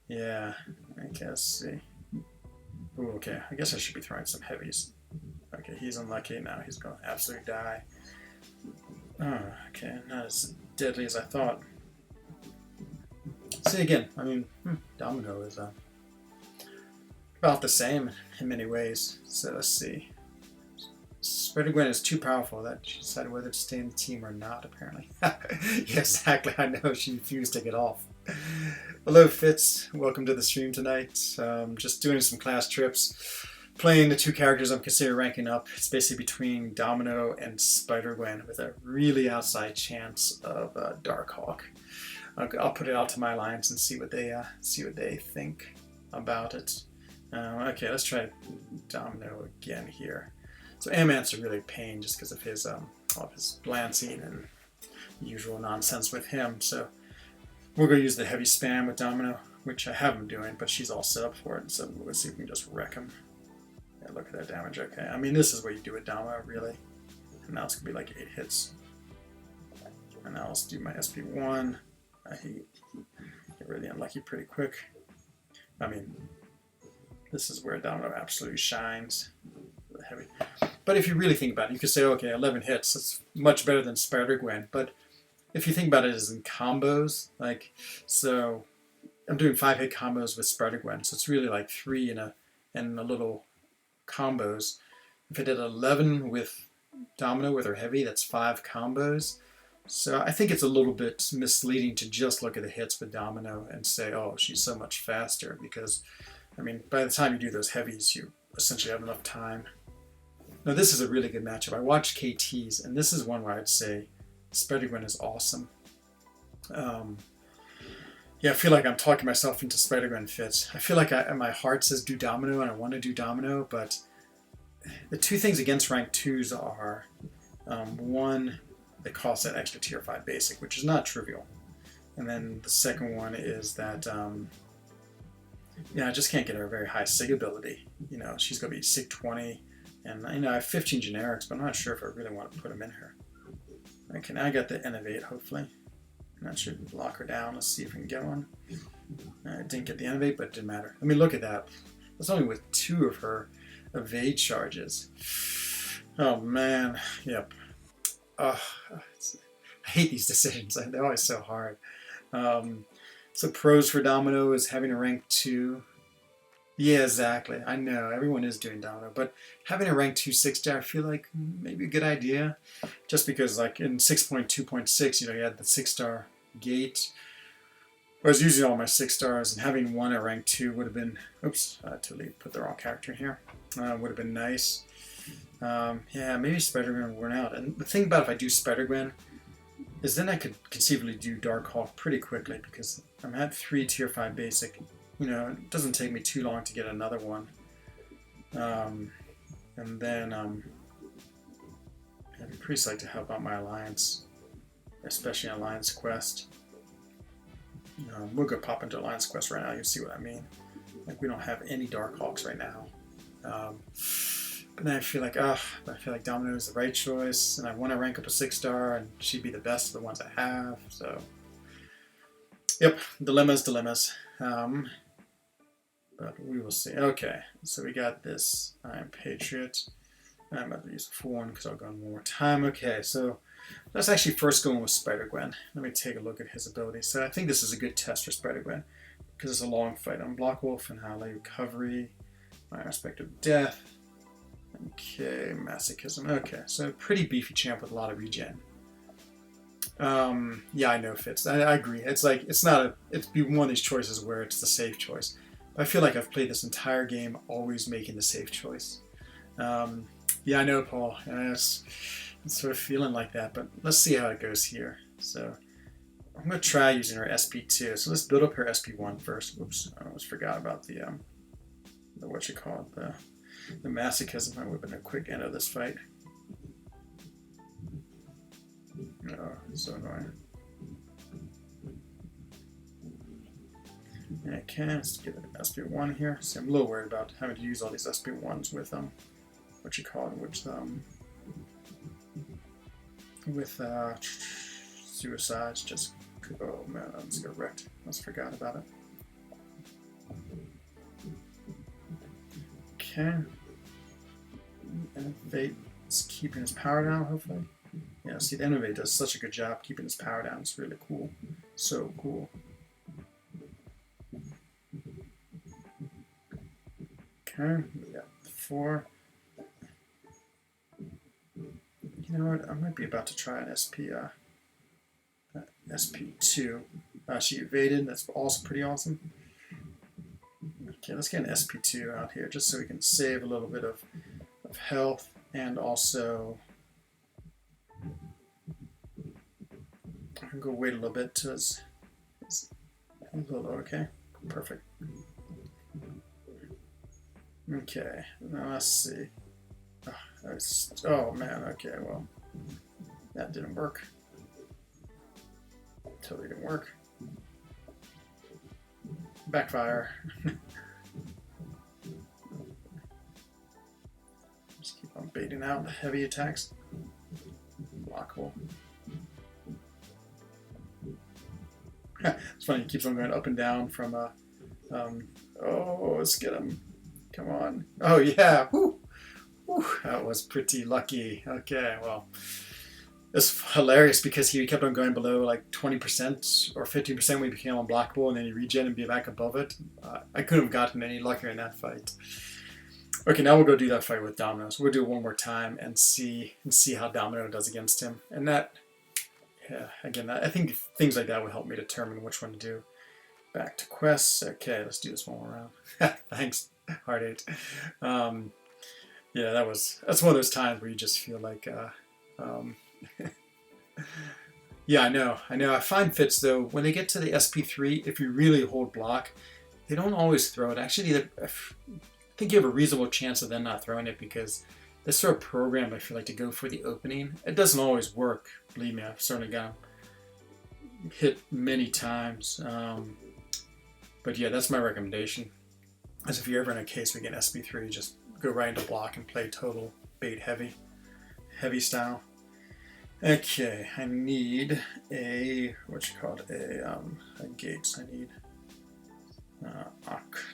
yeah, I guess. See. Ooh, okay, I guess I should be throwing some heavies. Okay, he's unlucky now. He's going to absolutely die. Oh, okay, not as deadly as I thought. See, again, I mean, Domino is about the same in many ways. So let's see. Spider-Gwen is too powerful that she decided whether to stay in the team or not, apparently. Yeah, exactly. I know. She refused to get off. Hello, Fitz. Welcome to the stream tonight. Just doing some class trips. Playing the two characters I'm considering ranking up. It's basically between Domino and Spider-Gwen with a really outside chance of Darkhawk. I'll put it out to my alliance and see what they think about it. Okay, let's try Domino again here. So Ant-Man's a really pain just because of his glancing and usual nonsense with him. So we're going to use the heavy spam with Domino, which I have him doing, but she's all set up for it. So we'll see if we can just wreck him. Yeah, look at that damage. Okay, I mean, this is what you do with Domino, really. And now it's going to be like 8 hits. And now let's do my SP1. I get really unlucky pretty quick. I mean, this is where Domino absolutely shines. The heavy. But if you really think about it, you could say, okay, 11 hits. That's much better than Spider-Gwen. But if you think about it as in combos, like, so I'm doing 5-hit combos with Spider-Gwen, so it's really like 3 and a little combos. If I did 11 with Domino with her heavy, that's 5 combos. So I think it's a little bit misleading to just look at the hits with Domino and say, oh, she's so much faster, because, I mean, by the time you do those heavies, you essentially have enough time. Now, this is a really good matchup. I watched KTs, and this is one where I'd say Spider-Gwen is awesome. Yeah, I feel like I'm talking myself into Spider-Gwen fits. I feel like my heart says do Domino, and I want to do Domino, but the two things against rank 2s are, one, they cost that extra tier 5 basic, which is not trivial. And then the second one is that, I just can't get her a very high SIG ability. You know, she's going to be SIG 20, and I have 15 generics, but I'm not sure if I really want to put them in her. Okay, now I got the Innovate, hopefully. And that should lock her down. Let's see if we can get one. I didn't get the Innovate, but it didn't matter. I mean, look at that. That's only with 2 of her evade charges. Oh, man. Yep. I hate these decisions. They're always so hard. So pros for Domino is having a rank 2. Yeah, exactly. I know. Everyone is doing Domino. But having a rank 2 6-star, I feel like maybe a good idea. Just because, like, in 6.2.6, you had the 6-star gate. I was using all my 6 stars, and having one at rank 2 would have been... Oops, I totally put the wrong character in here. Would have been nice. Yeah, maybe Spider-Gwen worn out. And the thing about if I do Spider-Gwen is then I could conceivably do Darkhawk pretty quickly, because I'm at 3 tier 5 basic. It doesn't take me too long to get another one. And then I'd be pretty psyched to help out my alliance, especially in Alliance Quest. We'll go pop into Alliance Quest right now. You'll see what I mean. Like, we don't have any Darkhawks right now. But then I feel like Domino is the right choice, and I want to rank up a 6-star, and she'd be the best of the ones I have. So, yep, dilemmas. But we will see. Okay, so we got this Iron Patriot. I'm about to use the full one because I'll go one more time. Okay, so let's actually first go in with Spider-Gwen. Let me take a look at his ability. So I think this is a good test for Spider-Gwen because it's a long fight. Unblock Wolf, Annihilate, Recovery, Minor Aspect of Death. Okay, Masochism. Okay, so pretty beefy champ with a lot of regen. Yeah, I know Fitz. I agree. It's like it's one of these choices where it's the safe choice. I feel like I've played this entire game always making the safe choice. Yeah, I know, Paul. It's sort of feeling like that, but let's see how it goes here. So I'm going to try using her SP2. So let's build up her SP1 first. Whoops, I almost forgot about the masochism. That would have been a quick end of this fight. Oh, it's so annoying. Okay, let's get an SP1 here. See, I'm a little worried about having to use all these SP1s with suicides. Just, oh man, I'm just gonna wrecked. I almost forgot about it. Okay. Innovate is keeping his power down, hopefully. Yeah, see, the Innovate does such a good job keeping his power down. It's really cool. So cool. Okay, we got 4. You know what? I might be about to try an SP2. She evaded. That's also pretty awesome. Okay, let's get an SP2 out here just so we can save a little bit of health, and also I can go wait a little bit to his little, okay, perfect. Okay, now let's see. Oh man, okay, well, that didn't work. Totally didn't work. Backfire. Just keep on baiting out heavy attacks. Blockable. It's funny, he keeps on going up and down from oh, let's get him. Come on. Oh yeah. Woo. Woo. That was pretty lucky. Okay, well. It's hilarious because he kept on going below like 20% or 15% when he became unblockable, and then he regen and be back above it. I couldn't have gotten any luckier in that fight. Okay, now we'll go do that fight with Domino. So we'll do it one more time and see how Domino does against him. And that, yeah, again, I think things like that would help me determine which one to do. Back to quests. Okay, let's do this one more round. Thanks, Heart8. Yeah, that's one of those times where you just feel like. Yeah, I know. I find fits though, when they get to the SP3, if you really hold block, they don't always throw it. Actually, I think you have a reasonable chance of them not throwing it because they're sort of programmed, I feel like, to go for the opening. It doesn't always work. Believe me, I've certainly got them hit many times. But yeah, that's my recommendation. As if you're ever in a case where you get SP3, just go right into block and play total bait heavy style. Okay, I need a, a gates. I need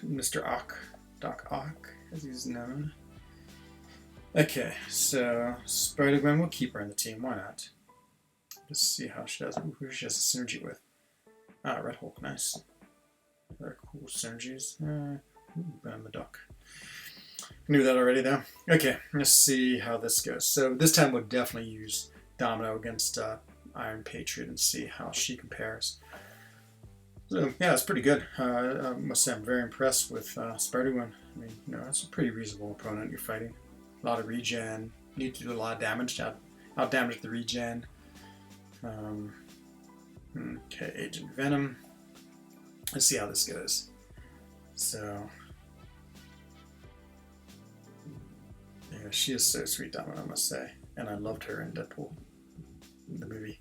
Mr. Doc Ock, as he's known. Okay, so Spider-Gwen, we'll keep her in the team, why not? Let's see how she does. Ooh, who she has a synergy with. Red Hulk, nice. Very cool synergies. I'm a duck. Knew that already though. Okay, let's see how this goes. So this time we'll definitely use Domino against Iron Patriot and see how she compares. So yeah, it's pretty good. I must say I'm very impressed with Spider-Gwen. I mean, it's a pretty reasonable opponent you're fighting. A lot of regen. Need to do a lot of damage to out damage the regen. Okay, Agent Venom. Let's see how this goes. So yeah, she is so sweet, Domino, I must say. And I loved her in Deadpool, in the movie.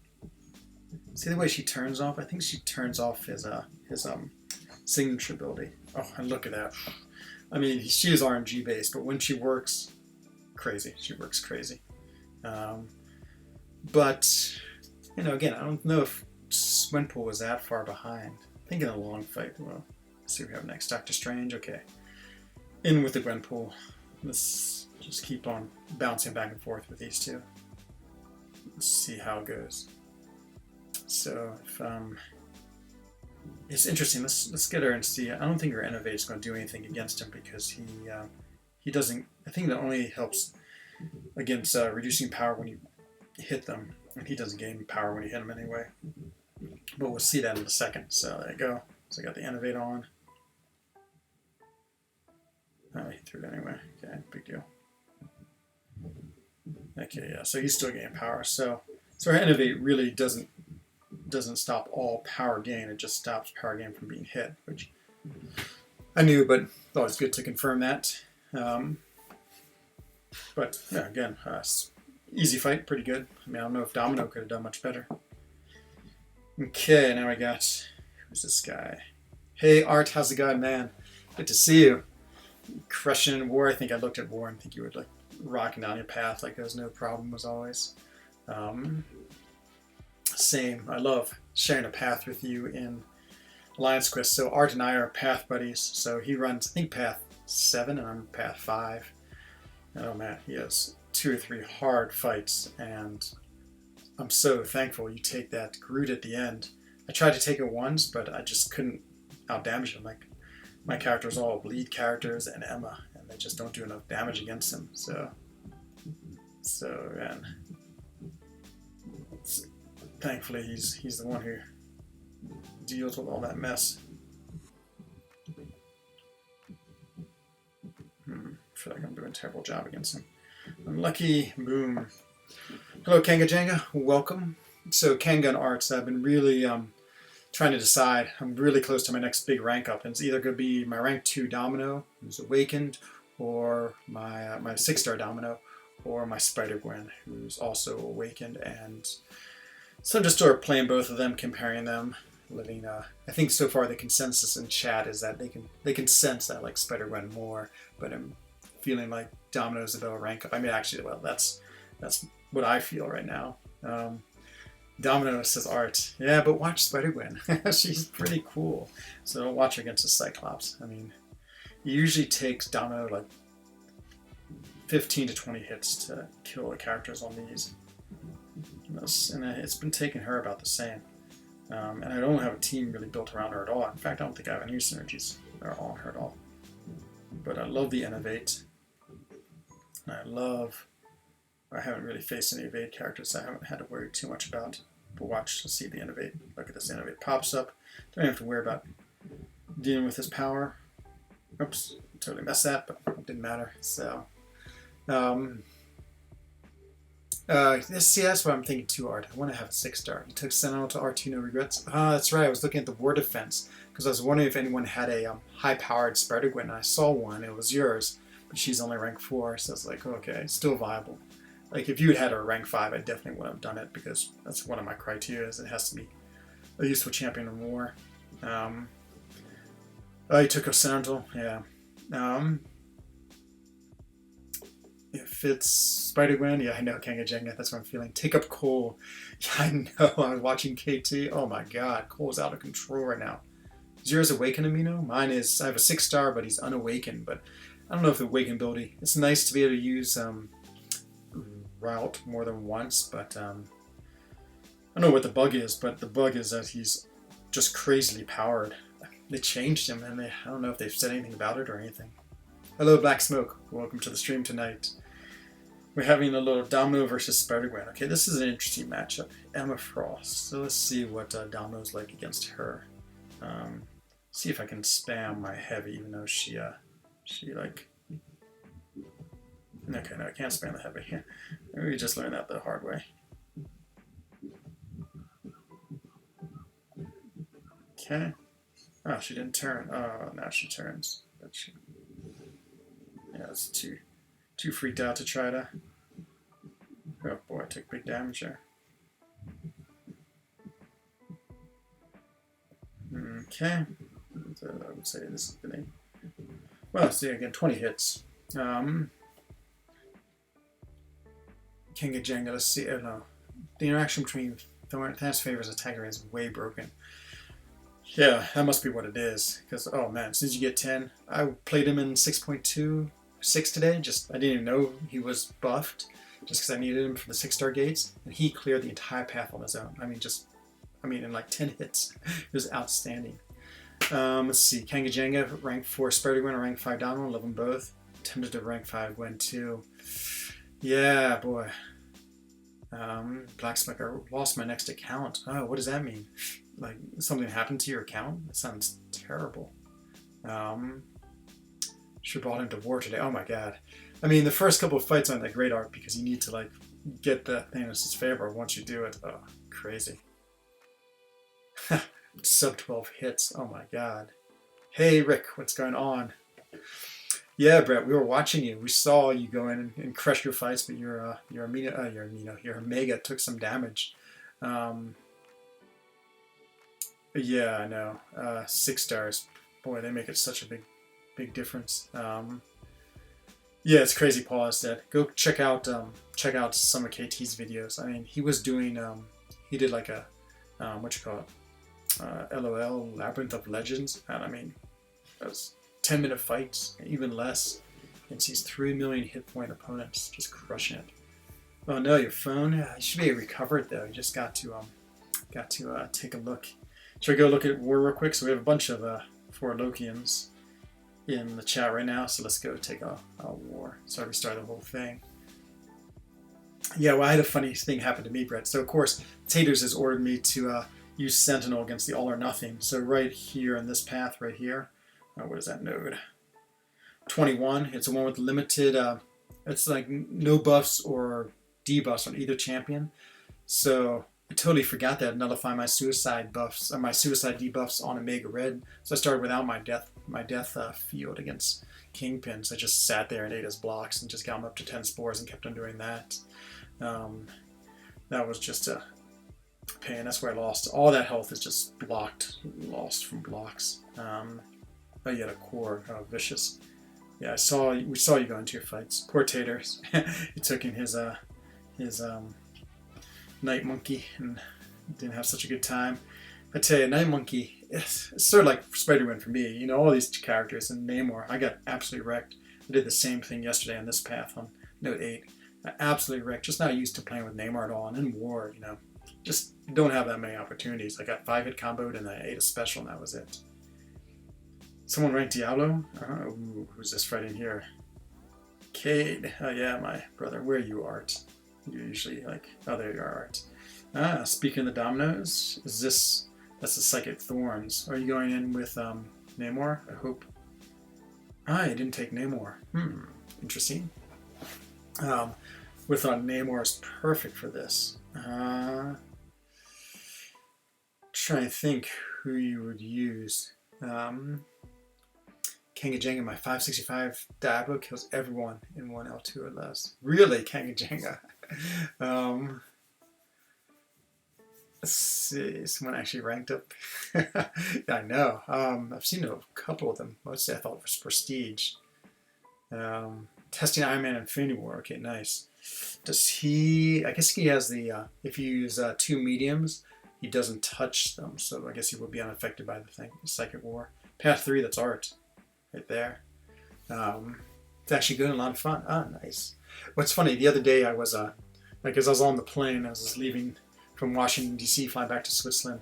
See the way she turns off? I think she turns off his signature ability. Oh, and look at that. I mean, she is RNG based, but when she works, crazy. She works crazy. But, again, I don't know if Swinpool was that far behind. I think in a long fight. Well, let's see what we have next. Doctor Strange, okay. In with the Gwenpool. Let's just keep on bouncing back and forth with these two. Let's see how it goes. So, if, it's interesting. Let's get her and see. I don't think her Innovate is going to do anything against him because he doesn't. I think that only helps against reducing power when you hit them, and he doesn't gain power when you hit him anyway. But we'll see that in a second. So there you go. So I got the Innovate on. Oh, he threw it anyway. Okay, big deal. Okay, yeah. So he's still gaining power. So our Innovate really doesn't stop all power gain. It just stops power gain from being hit, which I knew, but thought it was good to confirm that. But yeah, again, easy fight, pretty good. I mean, I don't know if Domino could have done much better. Okay, now we got, who's this guy? Hey, Art, how's it going, man? Good to see you. Crushing in War. I think I looked at War and think you were like rocking down your path like there's no problem as always. Same. I love sharing a path with you in Alliance Quest. So Art and I are path buddies. So he runs, I think, path 7 and I'm path 5. Oh man, he has 2 or 3 hard fights, and I'm so thankful you take that Groot at the end. I tried to take it once, but I just couldn't out-damage him. Like, my characters are all bleed characters and Emma, and they just don't do enough damage against him. So man, thankfully he's the one who deals with all that mess. I feel like I'm doing a terrible job against him. Unlucky. Boom. Hello, Kanga Janga. Welcome. So, Kanga and Arts, I've been really trying to decide. I'm really close to my next big rank up. And it's either going to be my rank 2 Domino, who's awakened, or my 6-star Domino, or my Spider-Gwen, who's also awakened. And so I'm just sort of playing both of them, comparing them. Letting, I think so far the consensus in chat is that they can sense that I like Spider-Gwen more, but I'm feeling like Domino's a better rank up. I mean, actually, well, that's what I feel right now. Domino says Art. Yeah, but watch Spider-Gwen. She's pretty cool. So don't watch her against a Cyclops. I mean, it usually takes Domino like 15 to 20 hits to kill the characters on these. And it's been taking her about the same. And I don't have a team really built around her at all. In fact, I don't think I have any synergies that are on her at all. But I love the Innovate. And I haven't really faced any evade characters I haven't had to worry too much about. But watch, let's see the Innovate. Look at this, Innovate pops up. Don't have to worry about dealing with his power. Oops, totally messed that, but it didn't matter. So, that's what I'm thinking too, Art. I want to have a 6-star. You took Sentinel to R2, no regrets. That's right. I was looking at the War Defense because I was wondering if anyone had a high-powered Spider-Gwen. I saw one. It was yours, but she's only rank 4, so I was like, okay, still viable. Like, if you had her rank 5, I definitely would have done it because that's one of my criteria. Is it has to be a useful champion or more. You took a Sentinel, yeah. If it's Spider-Gwen, yeah, I know, Kanga Jenga, that's what I'm feeling. Take up Cole. Yeah, I know, I'm watching KT. Oh my god, Cole's out of control right now. Zero's awakened amino. Mine is, I have a 6-star, but he's unawakened. But I don't know if the awaken ability, it's nice to be able to use route more than once, but I don't know what the bug is, but the bug is that he's just crazily powered. They changed him, and I don't know if they've said anything about it or anything. Hello, Black Smoke. Welcome to the stream tonight. We're having a little Domino versus Spider-Gwen. Okay, this is an interesting matchup. Emma Frost. So let's see what Domino's like against her. See if I can spam my heavy, even though she like... Okay, no, I can't spam the heavy. Maybe we just learned that the hard way. Okay. Oh, she didn't turn. Oh, now she turns. But she... Yeah, it's too freaked out to try to... Oh boy, I took big damage there. Okay. So I would say this is gonna... Well, see, again, 20 hits. Kanga Jenga, let's see, I don't know. The interaction between Thanos' favors and Tiger is way broken. Yeah, that must be what it is. Because, oh man, as soon as you get 10, I played him in 6.26 today. Just, I didn't even know he was buffed. Just because I needed him for the 6-star gates. And he cleared the entire path on his own. I mean, in like 10 hits. It was outstanding. Let's see, Kanga Jenga, rank 4 Spider-Gwen, or rank 5 Domino, love them both. Tempted to rank 5 Gwen too. Yeah, boy. Blacksmith, I lost my next account. Oh, what does that mean? Like, something happened to your account? That sounds terrible. Should have brought him to war today. Oh my god. I mean, the first couple of fights aren't that great, Art, because you need to, like, get the Thanos' favor once you do it. Oh, crazy. Sub 12 hits. Oh my god. Hey, Rick, what's going on? Yeah, Brett, we were watching you. We saw you go in and crush your fights, but your Omega took some damage. Yeah, I know. 6 stars. Boy, they make it such a big difference. Yeah, it's crazy. Paul is dead. Go check out some of KT's videos. I mean, he was doing he did like a LOL Labyrinth of Legends, and I mean, that was 10-minute fights, even less, against these 3 million hit point opponents, just crushing it. Oh no, your phone. You should be recovered though. You just got to take a look. Should we go look at war real quick? So we have a bunch of 4 Lokians in the chat right now. So let's go take a war. So I restarted the whole thing. Yeah, well, I had a funny thing happen to me, Brett. So, of course, Taters has ordered me to use Sentinel against the All or Nothing. So, right here in this path, right here, what is that node? 21. It's the one with limited, it's like no buffs or debuffs on either champion. So, I totally forgot that I'd nullify my suicide buffs, my suicide debuffs on Omega Red. So, I started without my death field against Kingpin. So, I just sat there and ate his blocks and just got him up to 10 spores and kept on doing that. That was just a pain. That's where I lost. All that health is just lost from blocks. Oh, you had a core. Oh, vicious. Yeah, we saw you go into your fights. Poor Taters. He took in his Night Monkey and didn't have such a good time. I tell you, Night Monkey, it's sort of like Spider-Man for me. You know, all these characters and Namor, I got absolutely wrecked. I did the same thing yesterday on this path on Note 8. Absolutely wrecked. Just not used to playing with Namor at all. And in War, you know, just don't have that many opportunities. I got 5-hit comboed and I ate a special and that was it. Someone ranked Diablo? Ooh, who's this fighting here? Cade. Oh yeah, my brother. Where are you, Art? You're usually like, oh, there you are, Art. Speaking of the dominoes, that's the Psychic Thorns. Are you going in with Namor? I hope. I didn't take Namor. Interesting. We thought Namor is perfect for this. Trying to think who you would use. Kangajenga, my 565 Diablo kills everyone in 1 L2 or less. Really, Kangajenga? Let's see, someone actually ranked up. Yeah, I know. I've seen a couple of them. Mostly I thought it was Prestige. Testing Iron Man Infinity War. Okay, nice. Does he... I guess he has the... if you use 2 mediums, he doesn't touch them. So I guess he will be unaffected by the thing. Psychic War. Path 3, that's Art. Right there. It's actually good and a lot of fun. Ah, nice. What's funny, the other day I was... like as I was on the plane, I was just leaving from Washington, D.C., flying back to Switzerland.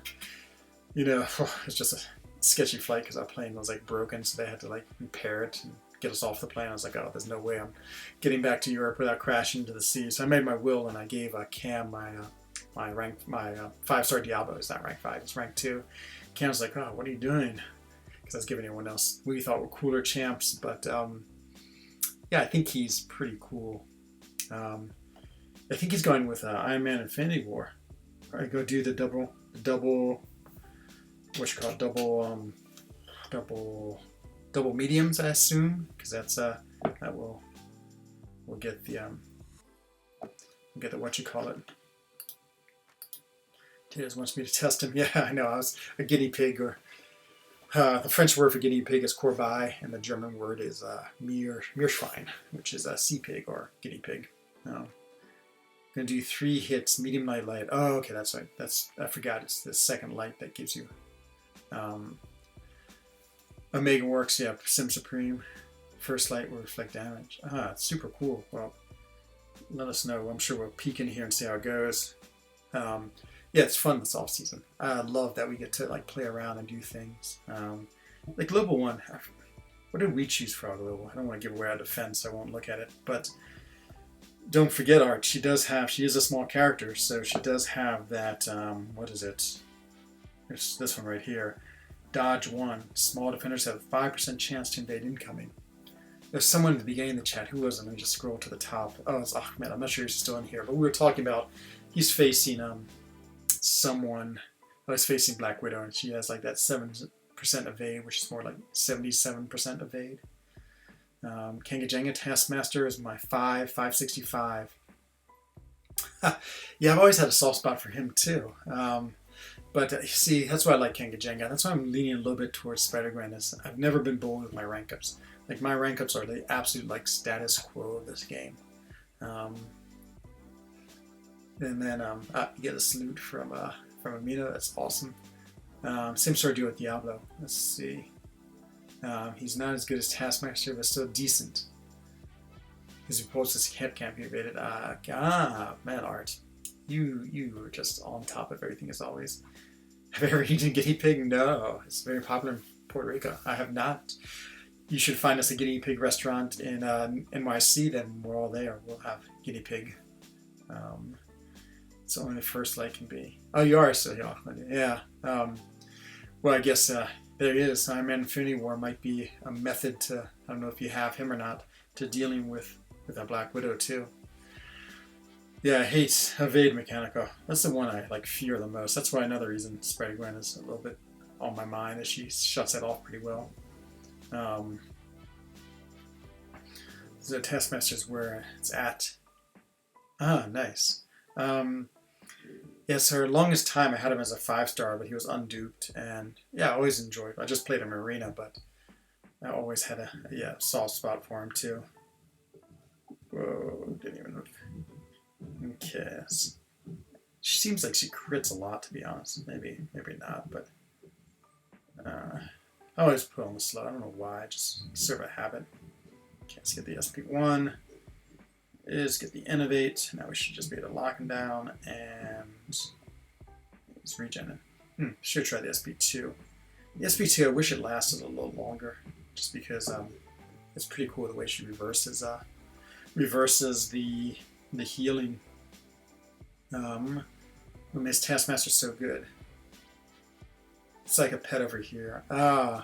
You know, it's just a sketchy flight because our plane was like broken, so they had to like repair it and get us off the plane. I was like, oh, there's no way I'm getting back to Europe without crashing into the sea. So I made my will and I gave Cam my rank, my 5-star Diablo. It's not rank 5, it's rank 2. Cam was like, oh, what are you doing? Because I was giving everyone else we thought were cooler champs, but yeah, I think he's pretty cool. I think he's going with Iron Man Infinity War. All right, go do the double, what you call it, double mediums, I assume, because that's that will get the what you call it. Tiz wants me to test him. Yeah, I know. I was a guinea pig, or the French word for guinea pig is corbeille, and the German word is Meerschwein, which is a sea pig or guinea pig. Gonna do 3 hits, medium, light, light. Oh, okay, that's right. I forgot. It's the second light that gives you. Omega works. Yeah, Sim Supreme. First light will reflect damage. It's super cool. Well, let us know. I'm sure we'll peek in here and see how it goes. Yeah, it's fun this off season. I love that we get to like play around and do things. Like Global 1. What did we choose for our Global? I don't want to give away our defense, so I won't look at it, but. Don't forget, Art, she is a small character, so she does have that, what is it? It's this one right here. Dodge 1. Small defenders have a 5% chance to invade incoming. There's someone at the beginning of the chat. Who was it? Let me just scroll to the top. Oh, it's Ahmed. I'm not sure he's still in here, but we were talking about, he's facing someone, he's facing Black Widow, and she has like that 7% evade, which is more like 77% evade. Kangajenga Taskmaster is my 565. Yeah, I've always had a soft spot for him too. But see, that's why I like Kangajenga. That's why I'm leaning a little bit towards Spider-Gwen. I've never been bold with my rank ups. Like my rank ups are the absolute like status quo of this game. And then you get a salute from Amino. That's awesome. Same sort of deal with Diablo. Let's see. He's not as good as Taskmaster, but still decent. His repulses can't be evaded. Man, Art. You were just on top of everything as always. Have you ever eaten guinea pig? No. It's very popular in Puerto Rico. I have not. You should find us a guinea pig restaurant in NYC, then we're all there. We'll have guinea pig. It's only the first light can be. Oh, you are still here. Yeah. Well, I guess there is. Infinity War might be a method to, I don't know if you have him or not, to dealing with a Black Widow too. Yeah, I hate Evade Mechanical. That's the one I fear the most. That's why another reason Spider-Gwen is a little bit on my mind, is she shuts that off pretty well. The Taskmaster's where it's at. Ah, nice. Yes, her longest time I had him as a 5-star, but he was unduped, and yeah, I always enjoyed. I just played him Arena, but I always had a soft spot for him too. Whoa, didn't even move. Okay, she seems like she crits a lot, to be honest. Maybe not, but I always put on the slow. I don't know why, just sort of a habit. Okay, let's get the SP1. Is get the Innovate. Now we should just be able to lock him down and let's regen it. Should try the SP2. The SP2, I wish it lasted a little longer, just because it's pretty cool the way she reverses the healing. When this Taskmaster's so good. It's like a pet over here. Yeah,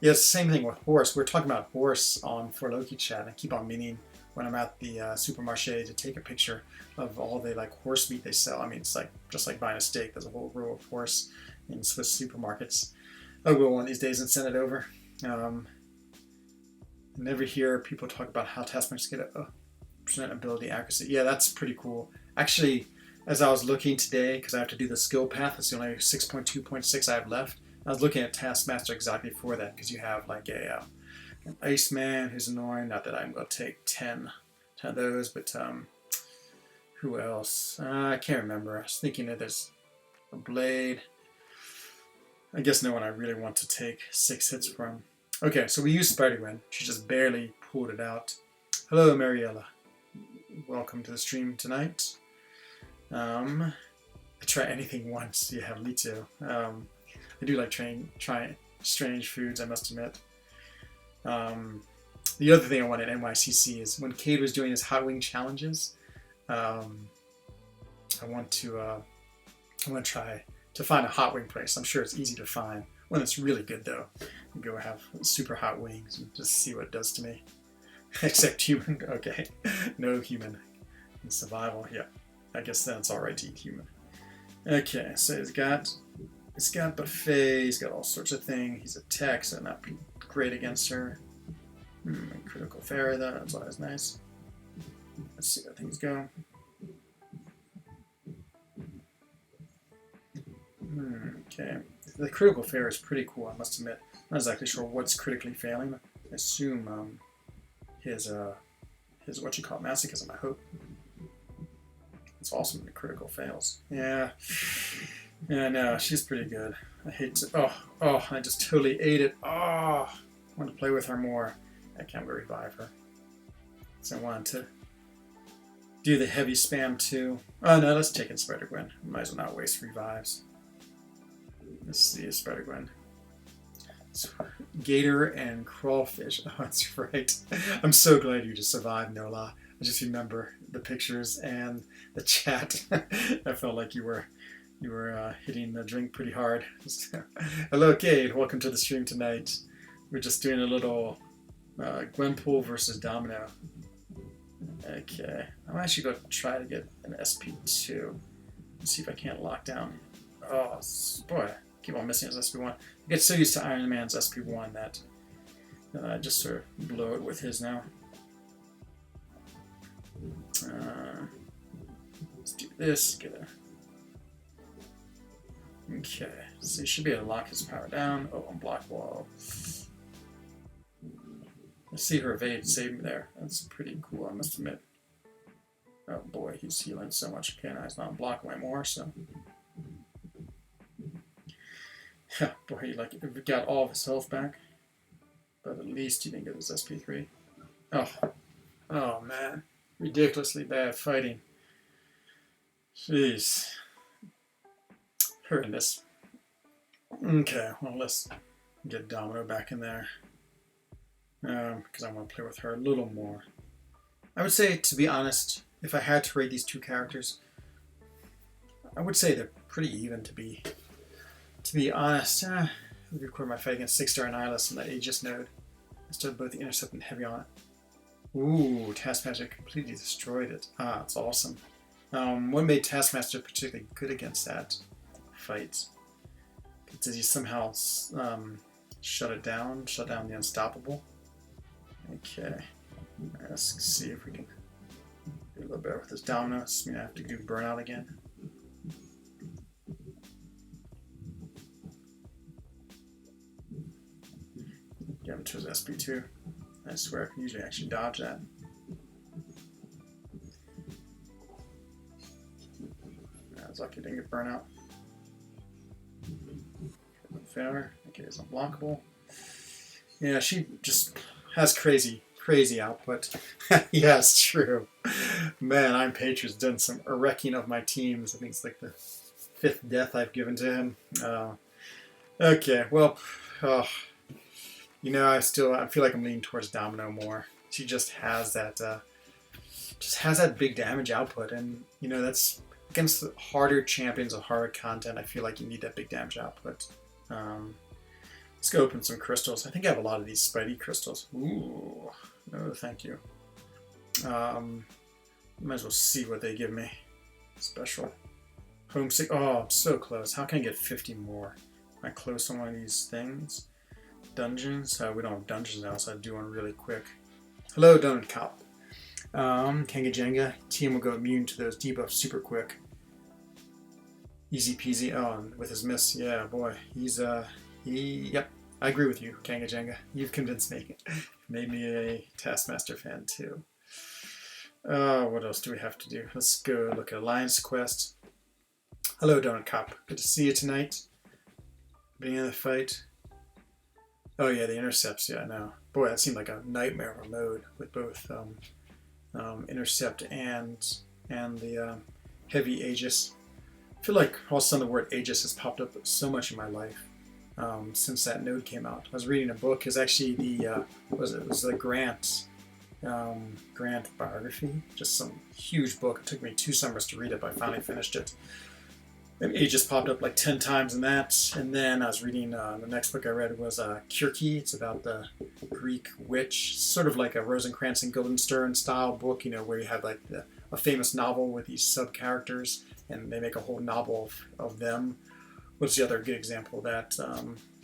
it's the same thing with Horse. We're talking about Horse on For Loki chat. I keep on meaning when I'm at the supermarché to take a picture of all the horse meat they sell. I mean, it's just like buying a steak. There's a whole row of horse in Swiss supermarkets. I will one of these days and send it over. I never hear people talk about how Taskmasters get a percent ability accuracy. Yeah, that's pretty cool. Actually, as I was looking today, because I have to do the skill path, it's the only 6.2.6 I have left. I was looking at Taskmaster exactly for that, because you have an Iceman who's annoying. Not that I'm going to take 10 of those, but who else? I can't remember. I was thinking that there's a Blade. I guess no one I really want to take 6 hits from. Okay, so we use Spider-Gwen. She just barely pulled it out. Hello, Mariella. Welcome to the stream tonight. I try anything once. Yeah, me too. I do like trying strange foods, I must admit. The other thing I wanted in NYCC is when Cade was doing his hot wing challenges. I want to try to find a hot wing place. I'm sure it's easy to find. When it's really good though, and go have super hot wings and just see what it does to me. Except human. Okay, no human in survival. Yeah, I guess that's all right to eat human. Okay, so it's got buffet. He's got all sorts of things. He's a tech, so not great against her. Critical fairy though, that's always nice. Let's see how things go. Okay, the critical fairy is pretty cool, I must admit. I'm not exactly sure what's critically failing. I assume his what you call masochism, I hope. It's awesome when the critical fails. Yeah, no, she's pretty good. I hate to, I just totally ate it. I want to play with her more. I can't revive her. So I wanted to do the heavy spam too. Oh no, let's take in Spider-Gwen. Might as well not waste revives. Let's see, Spider-Gwen. Gator and crawfish. Oh, that's right. I'm so glad you just survived, Nola. I just remember the pictures and the chat. I felt like you were hitting the drink pretty hard. Hello, Cade. Welcome to the stream tonight. We're just doing a little Gwenpool versus Domino. Okay, I'm actually going to try to get an SP2. Let's see if I can't lock down. Oh, boy. Keep on missing his SP1. I get so used to Iron Man's SP1 that I just sort of blow it with his now. Let's do this. Okay, so you should be able to lock his power down. Oh, unblock wall. Let's see her evade save me there. That's pretty cool, I must admit. Oh boy, he's healing so much. Okay, now he's not unblockable anymore, so. Boy, he got all of his health back. But at least he didn't get his SP3. Oh man. Ridiculously bad fighting. Jeez. Horrendous. Okay, well let's get Domino back in there. Because I want to play with her a little more. I would say, to be honest, if I had to rate these two characters, I would say they're pretty even, to be honest. I would record my fight against 6-star Nihilus and the Aegis node. Instead of both the Intercept and Heavy on it. Ooh, Taskmaster completely destroyed it. Ah, it's awesome. What made Taskmaster particularly good against that fight? Did he somehow shut down the Unstoppable? Okay. Let's see if we can do a little better with this Dominus. I mean, I have to do Burnout again. Get him to his SP2. I swear I can usually actually dodge that. I was lucky I didn't get Burnout. Failure. Okay, it's unblockable. Yeah, she just has crazy output. Yes, true. Man, I'm Patriots done some wrecking of my teams. I think it's like the 5th death I've given to him. Okay, well, you know, I feel like I'm leaning towards Domino more. She just has that big damage output, and you know, that's against the harder champions with harder content. I feel like you need that big damage output. Let's go open some crystals. I think I have a lot of these Spidey crystals. Ooh, no, thank you. Might as well see what they give me. Special. Homesick. Oh, I'm so close. How can I get 50 more? Am I close on one of these things? Dungeons. We don't have dungeons now, so I'd do one really quick. Hello, Donut Cop. Kanga Jenga. Team will go immune to those debuffs super quick. Easy peasy. Oh, and with his miss, yeah, boy, he's yep. I agree with you, Kanga Jenga. You've convinced me. Made me a Taskmaster fan too. What else do we have to do? Let's go look at Alliance Quest. Hello, Donut Cop. Good to see you tonight. Beginning of the fight. Oh yeah, the intercepts. Yeah, I know. Boy, that seemed like a nightmare of a mode with both intercept and the heavy Aegis. I feel like all of a sudden the word Aegis has popped up so much in my life since that node came out. I was reading a book. It's actually the it was the Grant biography. Just some huge book. It took me 2 summers to read it, but I finally finished it. And Aegis popped up like 10 times in that. And then I was reading the next book I read was Kirke. It's about the Greek witch, sort of like a Rosencrantz and Guildenstern style book, you know, where you have like a famous novel with these sub characters, and they make a whole novel of them. What's the other good example of that?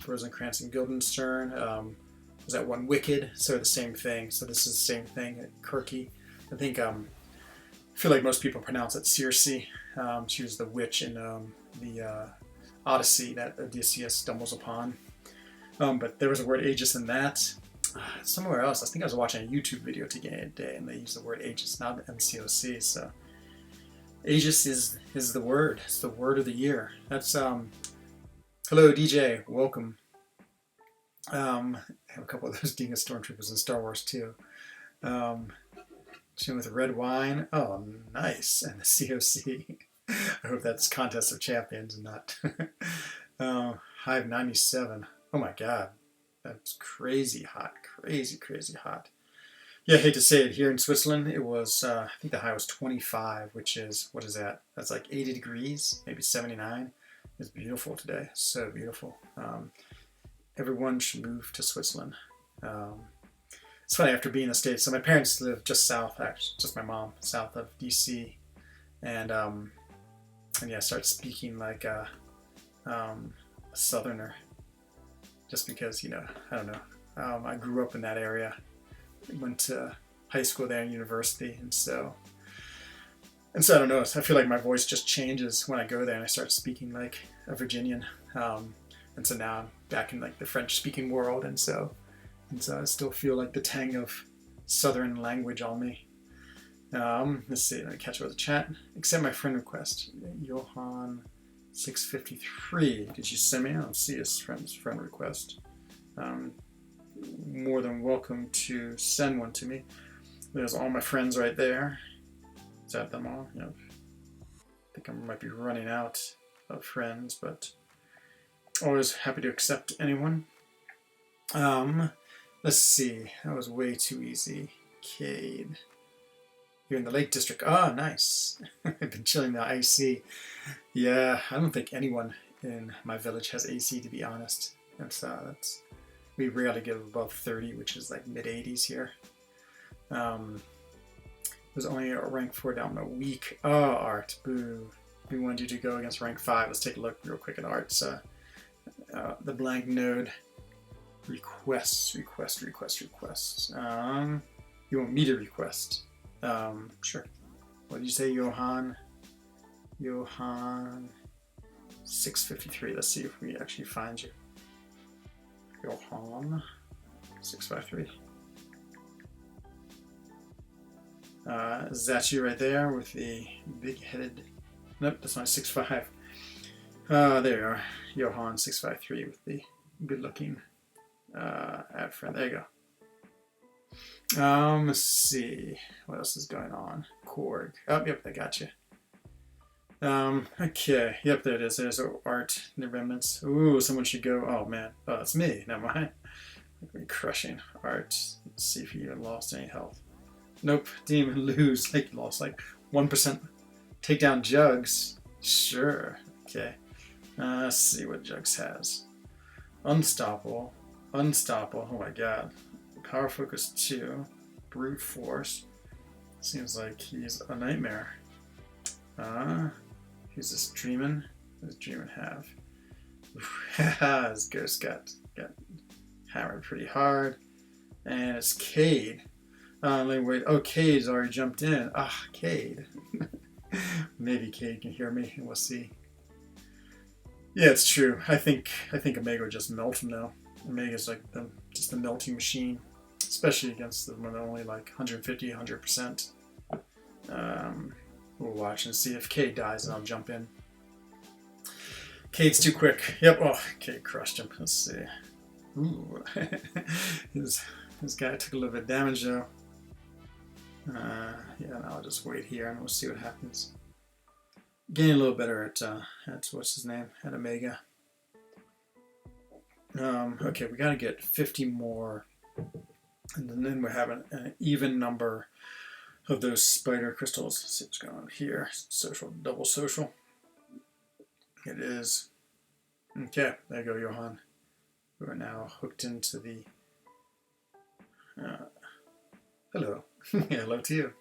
Rosencrantz and Guildenstern. Was that one Wicked? So the same thing. So this is the same thing. Kirke. I think I feel like most people pronounce it Circe. She was the witch in the Odyssey that Odysseus stumbles upon. But there was a word Aegis in that. Somewhere else. I think I was watching a YouTube video today, and they used the word Aegis, not MCOC. So Aegis is the word. It's the word of the year. That's hello DJ, welcome. I have a couple of those Dingus Stormtroopers in Star Wars too. With red wine. Oh, nice. And the COC. I hope that's Contest of Champions and not Hive 97. Oh my god. That's crazy hot. Crazy hot. Yeah, I hate to say it. Here in Switzerland, it was, I think the high was 25, which is, what is that? That's like 80 degrees, maybe 79. It's beautiful today. So beautiful. Everyone should move to Switzerland. It's funny, after being in the States, so my parents live just south, actually, just my mom, south of DC. And yeah, I started speaking like a southerner. Just because, you know, I don't know. I grew up in that area. Went to high school there and university, and so I don't know. I feel like my voice just changes when I go there and I start speaking like a Virginian. And so now I'm back in like the French-speaking world, and so I still feel like the tang of Southern language on me. Let's see. Let me catch up with the chat. Accept my friend request. Johan 653. Did you send me? I don't see his friend request. More than welcome to send one to me. There's all my friends right there. Is that them all? Yep. I think I might be running out of friends, but always happy to accept anyone. Let's see. That was way too easy. Cade. You're in the Lake District. Oh, nice. I've been chilling the AC. Yeah, I don't think anyone in my village has AC, to be honest. That's we rarely get above 30, which is like mid 80s here. There's only a rank 4 down a week. Oh, Art, boo. We want you to go against rank 5. Let's take a look real quick at Art's the blank node. Requests. You want me to request? Sure. What did you say, Johan? Johan 653. Let's see if we actually find you. Johan 653. Is that you right there with the big-headed? Nope, that's not 6'5". There you are, Johan 653 with the good-looking ad friend. There you go. Let's see what else is going on. Korg. Oh, yep, I got you. Okay, yep, there it is. There's Art, the remnants. Ooh, someone should go. Oh man, oh, that's me. Never mind. I'm crushing Art. Let's see if he even lost any health. Nope, didn't even lose. Like lost like 1%. Take down Jugs. Sure. Okay. Let's see what Jugs has. Unstoppable. Unstoppable. Oh my god. Power Focus 2. Brute Force. Seems like he's a nightmare. Who's this Dreamin'? What does Dreamin' have? His Ghost got hammered pretty hard. And it's Cade. Wait. Oh, Cade's already jumped in. Ah, Cade. Maybe Cade can hear me, and we'll see. Yeah, it's true. I think Omega would just melt him now. Omega's like just a melting machine, especially against the one only like 150, 100%. We'll watch and see if Cade dies, and I'll jump in. Cade's too quick. Yep. Oh, Cade crushed him. Let's see. Ooh, his guy took a little bit of damage though. Yeah, now I'll just wait here and we'll see what happens. Getting a little better at what's his name? At Omega. Okay, we gotta get 50 more, and then we're having an even number of those spider crystals. Let's see what's going on here. Social, double social. It is. Okay, there you go, Johan. We're now hooked into the. Hello. Hello to you.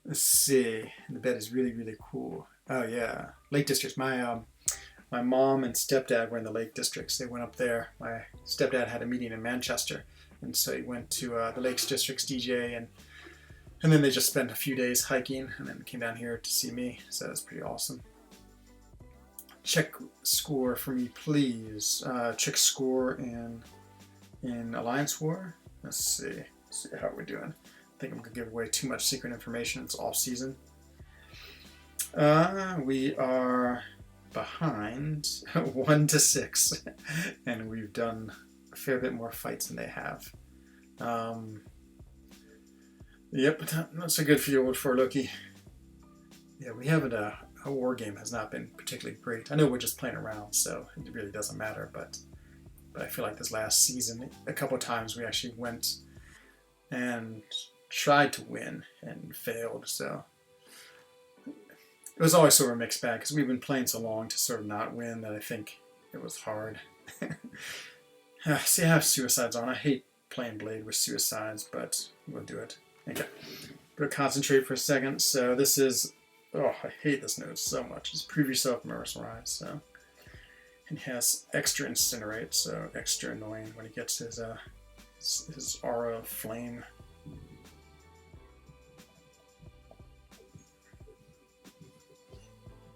Let's see. The bed is really, really cool. Oh yeah, Lake Districts. My mom and stepdad were in the Lake Districts. They went up there. My stepdad had a meeting in Manchester, and so he went to the Lakes Districts DJ, and then they just spent a few days hiking, and then came down here to see me. So that's pretty awesome. Check score for me, please. Check score in Alliance War. Let's see how we're doing. I think I'm gonna give away too much secret information. It's off season. We are behind 1-6, and we've done a fair bit more fights than they have. Yep, not so good field for Loki. Yeah, we haven't. Our war game has not been particularly great. I know we're just playing around, so it really doesn't matter. But I feel like this last season, a couple of times we actually went and tried to win and failed. So it was always sort of a mixed bag because we've been playing so long to sort of not win that I think it was hard. See, I have suicides on. I hate playing Blade with suicides, but we'll do it. Okay, go concentrate for a second. So this is, oh, I hate this node so much. Just prove yourself mercenarized. So, and he has extra incinerate, so extra annoying when he gets his aura of flame.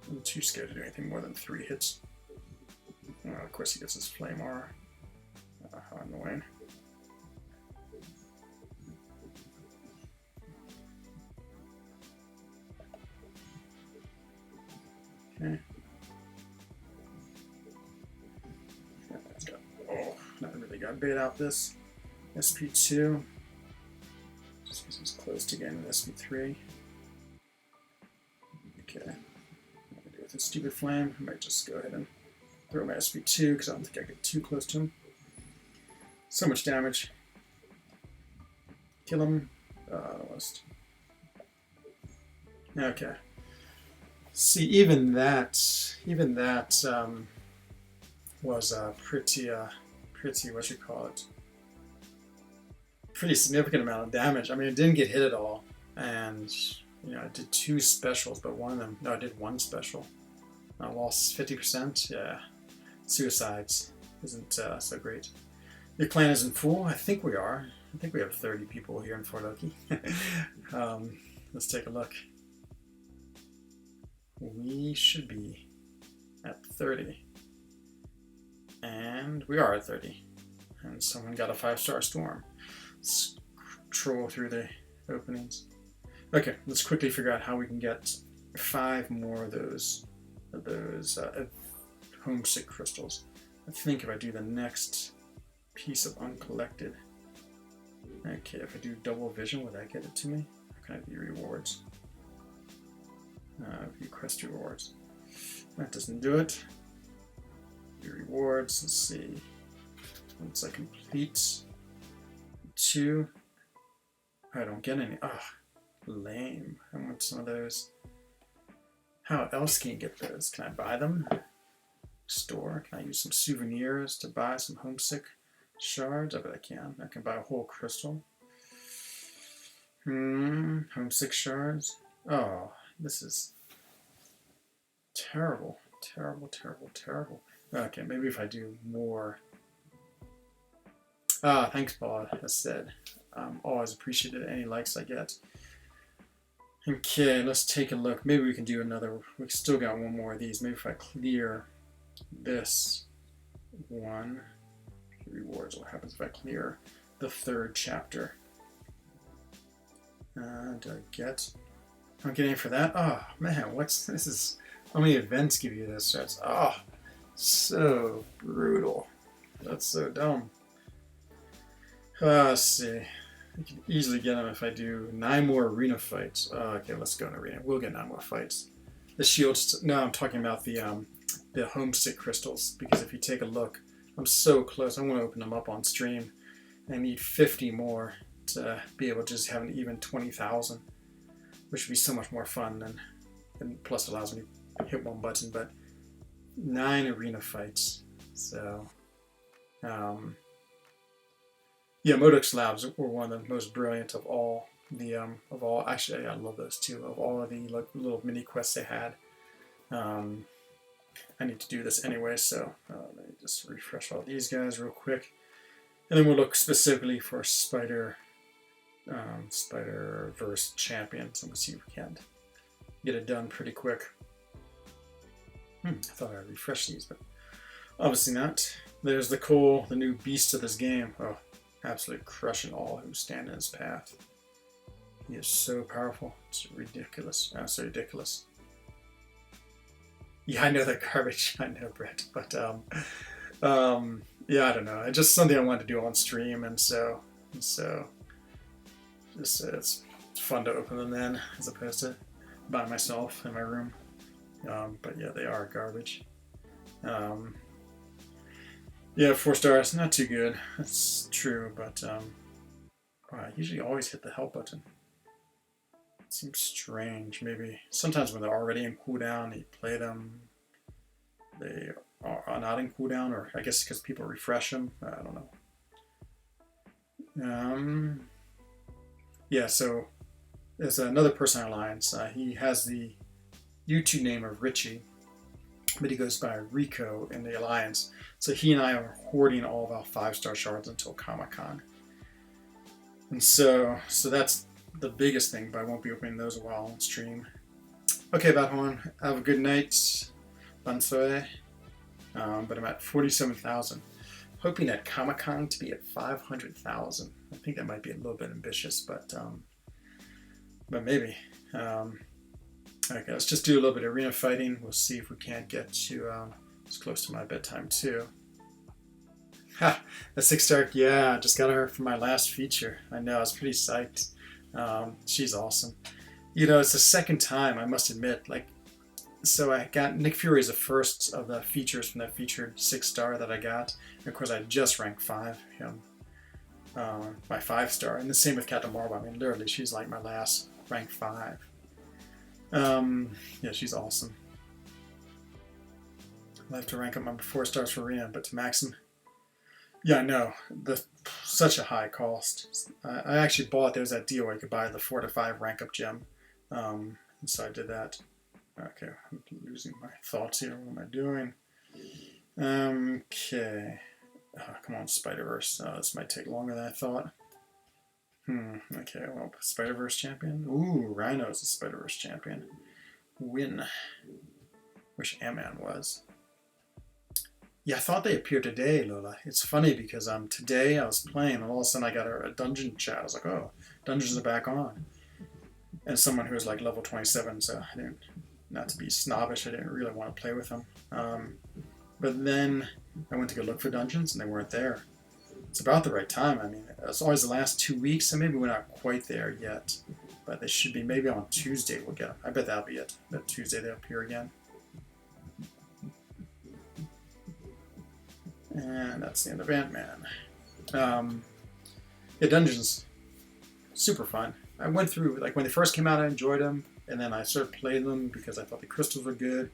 I'm too scared to do anything more than 3 hits. Of course he gets his flame aura. How annoying. Okay. Oh, not really got bait out this. SP2. Just because he's close to getting an SP3. Okay. What do I do with this stupid flame? I might just go ahead and throw my SP2 because I don't think I get too close to him. So much damage. Kill him. Almost. Okay. See, even that was a pretty, what you call it, pretty significant amount of damage. I mean, it didn't get hit at all, and I did 2 specials, but one of them, no, I did 1 special. I lost 50%. Yeah, suicides isn't so great. Your clan isn't full. I think we are. I think we have 30 people here in Fort Oki. Let's take a look. We should be at 30. And we are at 30. And someone got a 5-star storm. Let's troll through the openings. Okay, let's quickly figure out how we can get 5 more of those homesick crystals. I think if I do the next piece of uncollected. Okay, if I do double vision, would that get it to me? How can I view rewards? View quest rewards. That doesn't do it. View rewards. Let's see. Once I complete 2, I don't get any. Ah, lame. I want some of those. How else can you get those? Can I buy them? Store. Can I use some souvenirs to buy some homesick shards? I bet I can. I can buy a whole crystal. Homesick shards. Oh, this is terrible. Terrible, terrible, terrible. Okay, maybe if I do more. Thanks, Paul. As said, always appreciated any likes I get. Okay, let's take a look. Maybe we can do another. We've still got 1 more of these. Maybe if I clear this one, rewards. What happens if I clear the 3rd chapter? Do I get? I'm getting for that. Oh man, this is? How many events give you this? That's so brutal. That's so dumb. Let's see. I can easily get them if I do 9 more arena fights. Okay, let's go in arena. We'll get 9 more fights. The shields. No, I'm talking about the homesick crystals, because if you take a look, I'm so close. I want to open them up on stream. I need 50 more to be able to just have an even 20,000, which would be so much more fun and plus it allows me to hit 1 button. But 9 arena fights. So yeah, Modux Labs were one of the most brilliant of all the actually I love those too, of all of the little mini quests they had. I need to do this anyway, so let me just refresh all these guys real quick, and then we'll look specifically for Spider-Verse champions, and we'll see if we can get it done pretty quick. I thought I'd refresh these, but obviously not. There's the new beast of this game. Oh, absolutely crushing all who stand in his path. He is so powerful. It's ridiculous. So ridiculous. Yeah, I know that garbage. I know, Brett. But yeah, I don't know. It's just something I wanted to do on stream, and so just it's fun to open them then, as opposed to by myself in my room. But yeah, they are garbage. Yeah, 4 stars, not too good. That's true, but I usually always hit the help button. It seems strange. Maybe sometimes when they're already in cooldown, you play them. They are not in cooldown, or I guess because people refresh them. I don't know. Yeah, so there's another person in Alliance. He has the YouTube name of Richie, but he goes by Rico in the Alliance. So he and I are hoarding all of our 5-star shards until Comic-Con. And so that's the biggest thing, but I won't be opening those while on stream. Okay, Bathorn, have a good night. Bonsoir. But I'm at 47,000. Hoping at Comic-Con to be at 500,000. I think that might be a little bit ambitious, but maybe. Okay, let's just do a little bit of arena fighting. We'll see if we can't get to as close to my bedtime too. Ha! The 6-star, yeah, just got her for my last feature. I know, I was pretty psyched. She's awesome. It's the 2nd time, I must admit. So I got Nick Fury as the first of the features from that featured 6-star that I got. And of course, I just ranked 5 him. my 5-star, and the same with Captain Marvel. I mean, literally, she's like my last rank 5. Yeah, she's awesome. I have to rank up my 4 stars for Arena, but to max them. Yeah, I know. Such a high cost. I actually bought, there was that deal where you could buy the 4 to 5 rank up gem. And so I did that. Okay, I'm losing my thoughts here. What am I doing? Okay. Oh, come on, Spider-Verse. This might take longer than I thought. Okay, well, Spider-Verse champion. Ooh, Rhino's a Spider-Verse champion. Win. Wish Ant-Man was. Yeah, I thought they appeared today, Lola. It's funny because today I was playing and all of a sudden I got a dungeon chat. I was like, oh, dungeons are back on. And someone who was like level 27, so I didn't, not to be snobbish, I didn't really want to play with them. But then I went to go look for dungeons and they weren't there. It's about the right time. I mean, it's always the last 2 weeks, so maybe we're not quite there yet. But they should be, maybe on Tuesday we'll get them. I bet that'll be it. That Tuesday they'll appear again. And that's the end of Ant-Man. Yeah, dungeons, super fun. I went through, like when they first came out, I enjoyed them, and then I started playing them because I thought the crystals were good.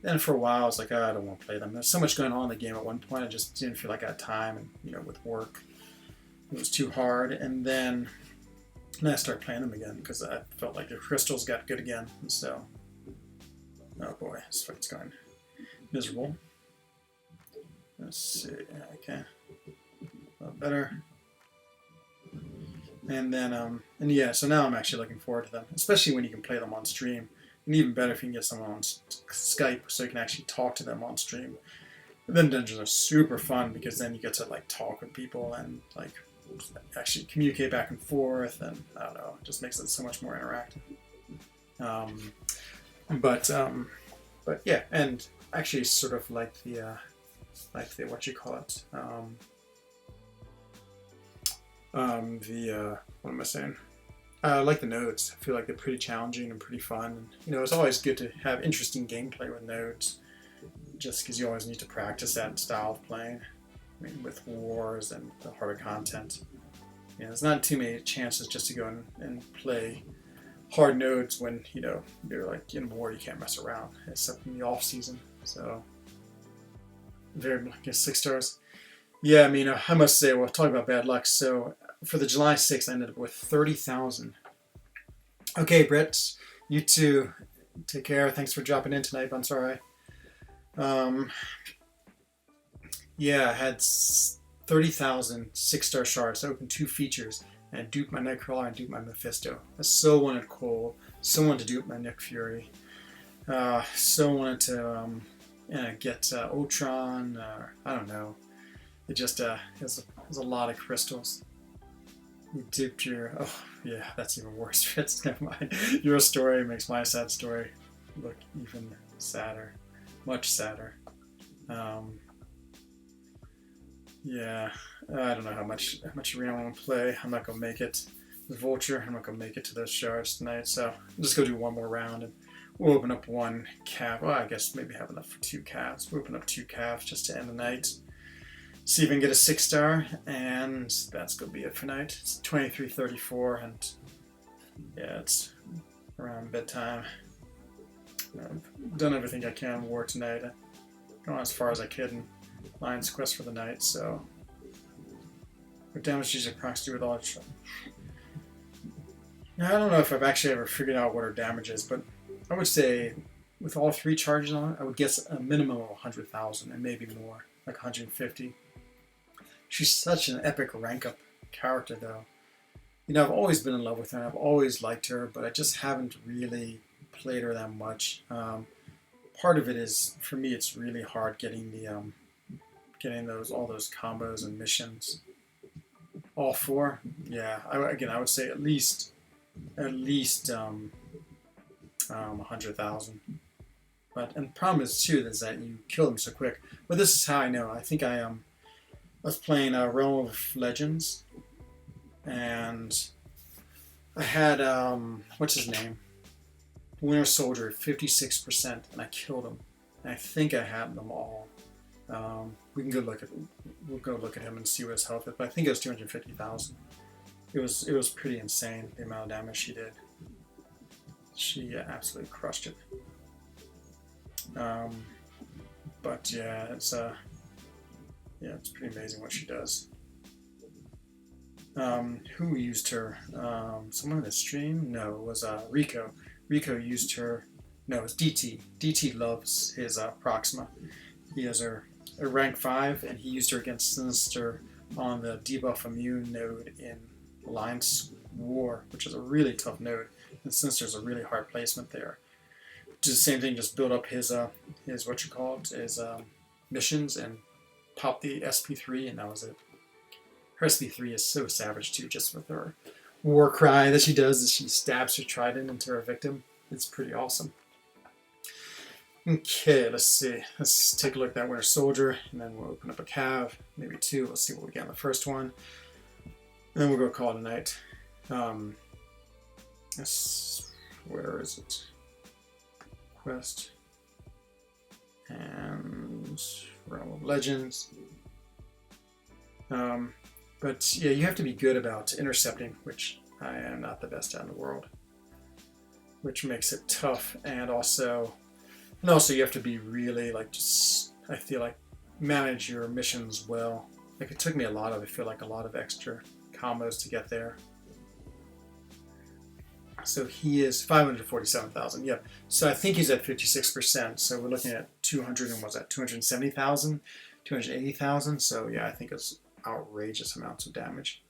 Then for a while, I was like, oh, I don't want to play them. There's so much going on in the game at one point, I just didn't feel like I had time, and with work, it was too hard. And then I started playing them again because I felt like the crystals got good again. And so, oh boy, this fight's going miserable. Let's see, okay, a lot better. And then, and yeah, so now I'm actually looking forward to them, especially when you can play them on stream. And even better if you can get someone on Skype so you can actually talk to them on stream. But then dungeons are super fun because then you get to like talk with people and like actually communicate back and forth, and I don't know, it just makes it so much more interactive. But yeah, and actually sort of like the what you call it, what am I saying? I like the nodes. I feel like they're pretty challenging and pretty fun. And, it's always good to have interesting gameplay with nodes, just because you always need to practice that style of playing. I mean, with wars and the harder content. There's not too many chances just to go and play hard nodes when, you're like in war, you can't mess around, except in the off season. So, very, 6 stars. Yeah, I mean, I must say, well, talking about bad luck, so for the July 6th, I ended up with 30,000. Okay, Britt, you too. Take care. Thanks for dropping in tonight. I'm sorry. Yeah, I had 30,000 6-star shards. I opened 2 features, and I duped my Nightcrawler and duped my Mephisto. I so wanted Cole. So wanted to dupe my Nick Fury. So wanted to get Ultron. I don't know. It just has a lot of crystals. You duped your... Oh, yeah, that's even worse. Your story makes my sad story look even sadder. Much sadder. Yeah, I don't know how much arena I want to play. I'm not going to make it. The Vulture, I'm not going to make it to those shards tonight, so I'll just go do one more round, and we'll open up 1 calf. Well, I guess maybe have enough for 2 calves. We'll open up 2 calves just to end the night. See if we can get a 6-star, and that's going to be it for night. It's 23:34, and yeah, it's around bedtime. I've done everything I can in war tonight. I've gone as far as I could in Lion's Quest for the night, so... What damage does your procs do with all... Now, I don't know if I've actually ever figured out what her damage is, but I would say with all 3 charges on it, I would guess a minimum of 100,000, and maybe more, like 150. She's such an epic rank-up character, though. I've always been in love with her, and I've always liked her, but I just haven't really played her that much. Part of it is, for me, it's really hard getting all those combos and missions. All 4, yeah. I would say at least 100,000. And the problem is too is that you kill them so quick. But this is how I know. I think I was playing Realm of Legends, and I had what's his name, Winter Soldier, 56%, and I killed him. And I think I had them all. we can go look at we'll go look at him and see what his health is. But I think it was 250,000. It was pretty insane the amount of damage she did. She absolutely crushed it. But yeah, it's pretty amazing what she does. Who used her? Someone in the stream? No, it was Rico. Rico used her. No, it's DT. DT loves his Proxima. He has her a rank 5, and he used her against Sinister on the debuff immune node in Alliance War, which is a really tough node. And Sinister's a really hard placement there. Just the same thing, just build up his missions and pop the SP3, and that was it. Her SP3 is so savage too, just with her war cry that she does as she stabs her trident into her victim. It's pretty awesome. Okay, let's see. Let's take a look at that Winter Soldier, and then we'll open up a cav, maybe 2. Let's see what we get on the first one. And then we'll go call it a night. Where is it? Quest. And Realm of Legends. But yeah, you have to be good about intercepting, which I am not the best at in the world. Which makes it tough, and also you have to be really I feel like manage your missions well. Like it took me a lot of extra combos to get there. So he is 547,000. Yep. So I think he's at 56%. So we're looking at 270,000, 280,000. So yeah, I think it's outrageous amounts of damage.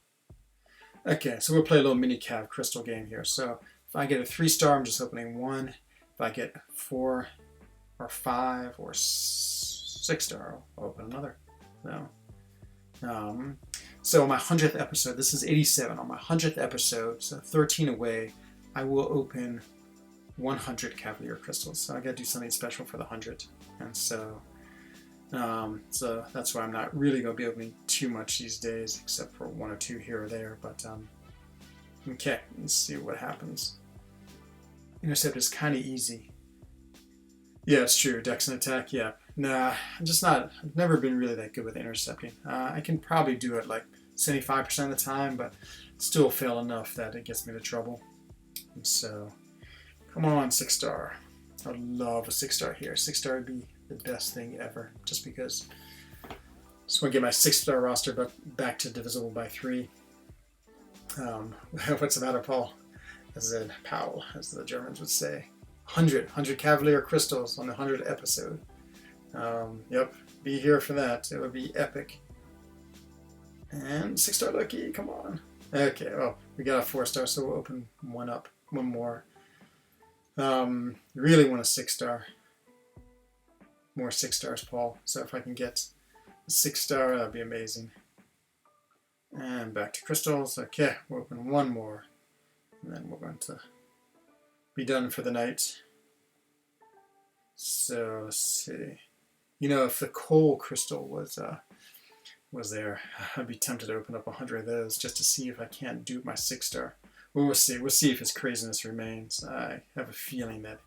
Okay, so we'll play a little mini cav crystal game here. So if I get a 3-star, I'm just opening 1. If I get 4 or 5 or 6-star, I'll open another. No. So on my 100th episode, this is 87. On my 100th episode, so 13 away, I will open 100 Cavalier crystals. So I gotta do something special for the 100. And so that's why I'm not really gonna be opening too much these days, except for 1 or 2 here or there. But okay, let's see what happens. Intercept is kind of easy. Yeah, it's true. Dex and attack, yeah. Nah, I've never been really that good with intercepting. I can probably do it like 75% of the time, but still fail enough that it gets me into trouble. And so, come on, 6-star. I'd love a 6-star here. 6-star would be the best thing ever, just because I just want to get my 6-star roster back to divisible by 3. What's the matter, Paul? As in Powell, as the Germans would say. 100 Cavalier crystals on the 100th episode. Yep, be here for that. It would be epic. And 6-star lucky, come on. Okay, well, we got a 4-star, so we'll open one more. Really want a 6-star. More 6-stars, Paul. So if I can get a 6-star, that'd be amazing. And back to crystals. Okay, we'll open one more. And then we're going to be done for the night. So let's see. You know, if the coal crystal was there, I'd be tempted to open up 100 of those just to see if I can't dupe my 6-star. Well, we'll see. We'll see if his craziness remains. I have a feeling that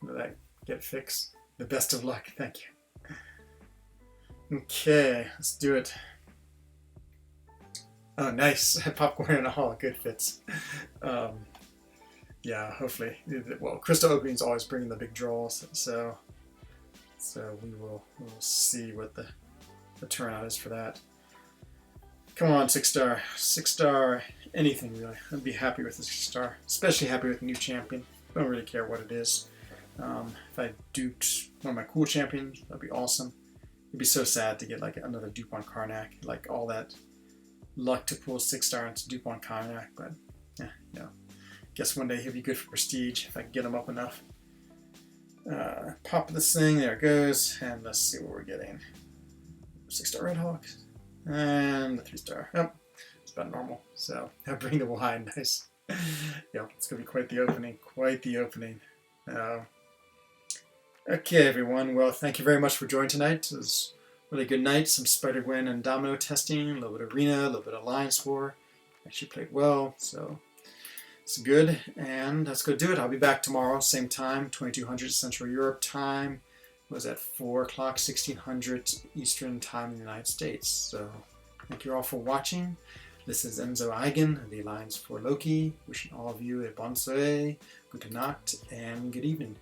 I get fixed. The best of luck. Thank you. Okay, let's do it. Oh, nice. Popcorn and all. Good fits. Yeah, hopefully. Well, crystal openings always bring in the big draws, so we'll see what the turnout is for that. Come on, 6-star. 6-star, anything really. I'd be happy with the 6-star. Especially happy with the new champion. I don't really care what it is. If I duped one of my cool champions, that'd be awesome. It'd be so sad to get like another dupe on Karnak. Like all that luck to pull 6-star into dupe on Karnak, but yeah, you know. Guess one day he'll be good for prestige if I can get him up enough. Pop this thing, there it goes, and let's see what we're getting. 6-star Red Hawk, and the 3-star. Yep, it's about normal. So I'll bring the wine, nice. Yep, it's gonna be quite the opening. Quite the opening. Okay, everyone. Well, thank you very much for joining tonight. It was a really good night. Some Spider-Gwen and Domino testing, a little bit of Arena, a little bit of Alliance War. Actually played well, so it's good. And let's go do it. I'll be back tomorrow, same time, 2200 Central Europe time, was at 4 o'clock, 1600 Eastern Time in the United States. So thank you all for watching. This is Enzo Eigen, the Alliance for Loki, wishing all of you a bonne soiree, gute Nacht, and good evening.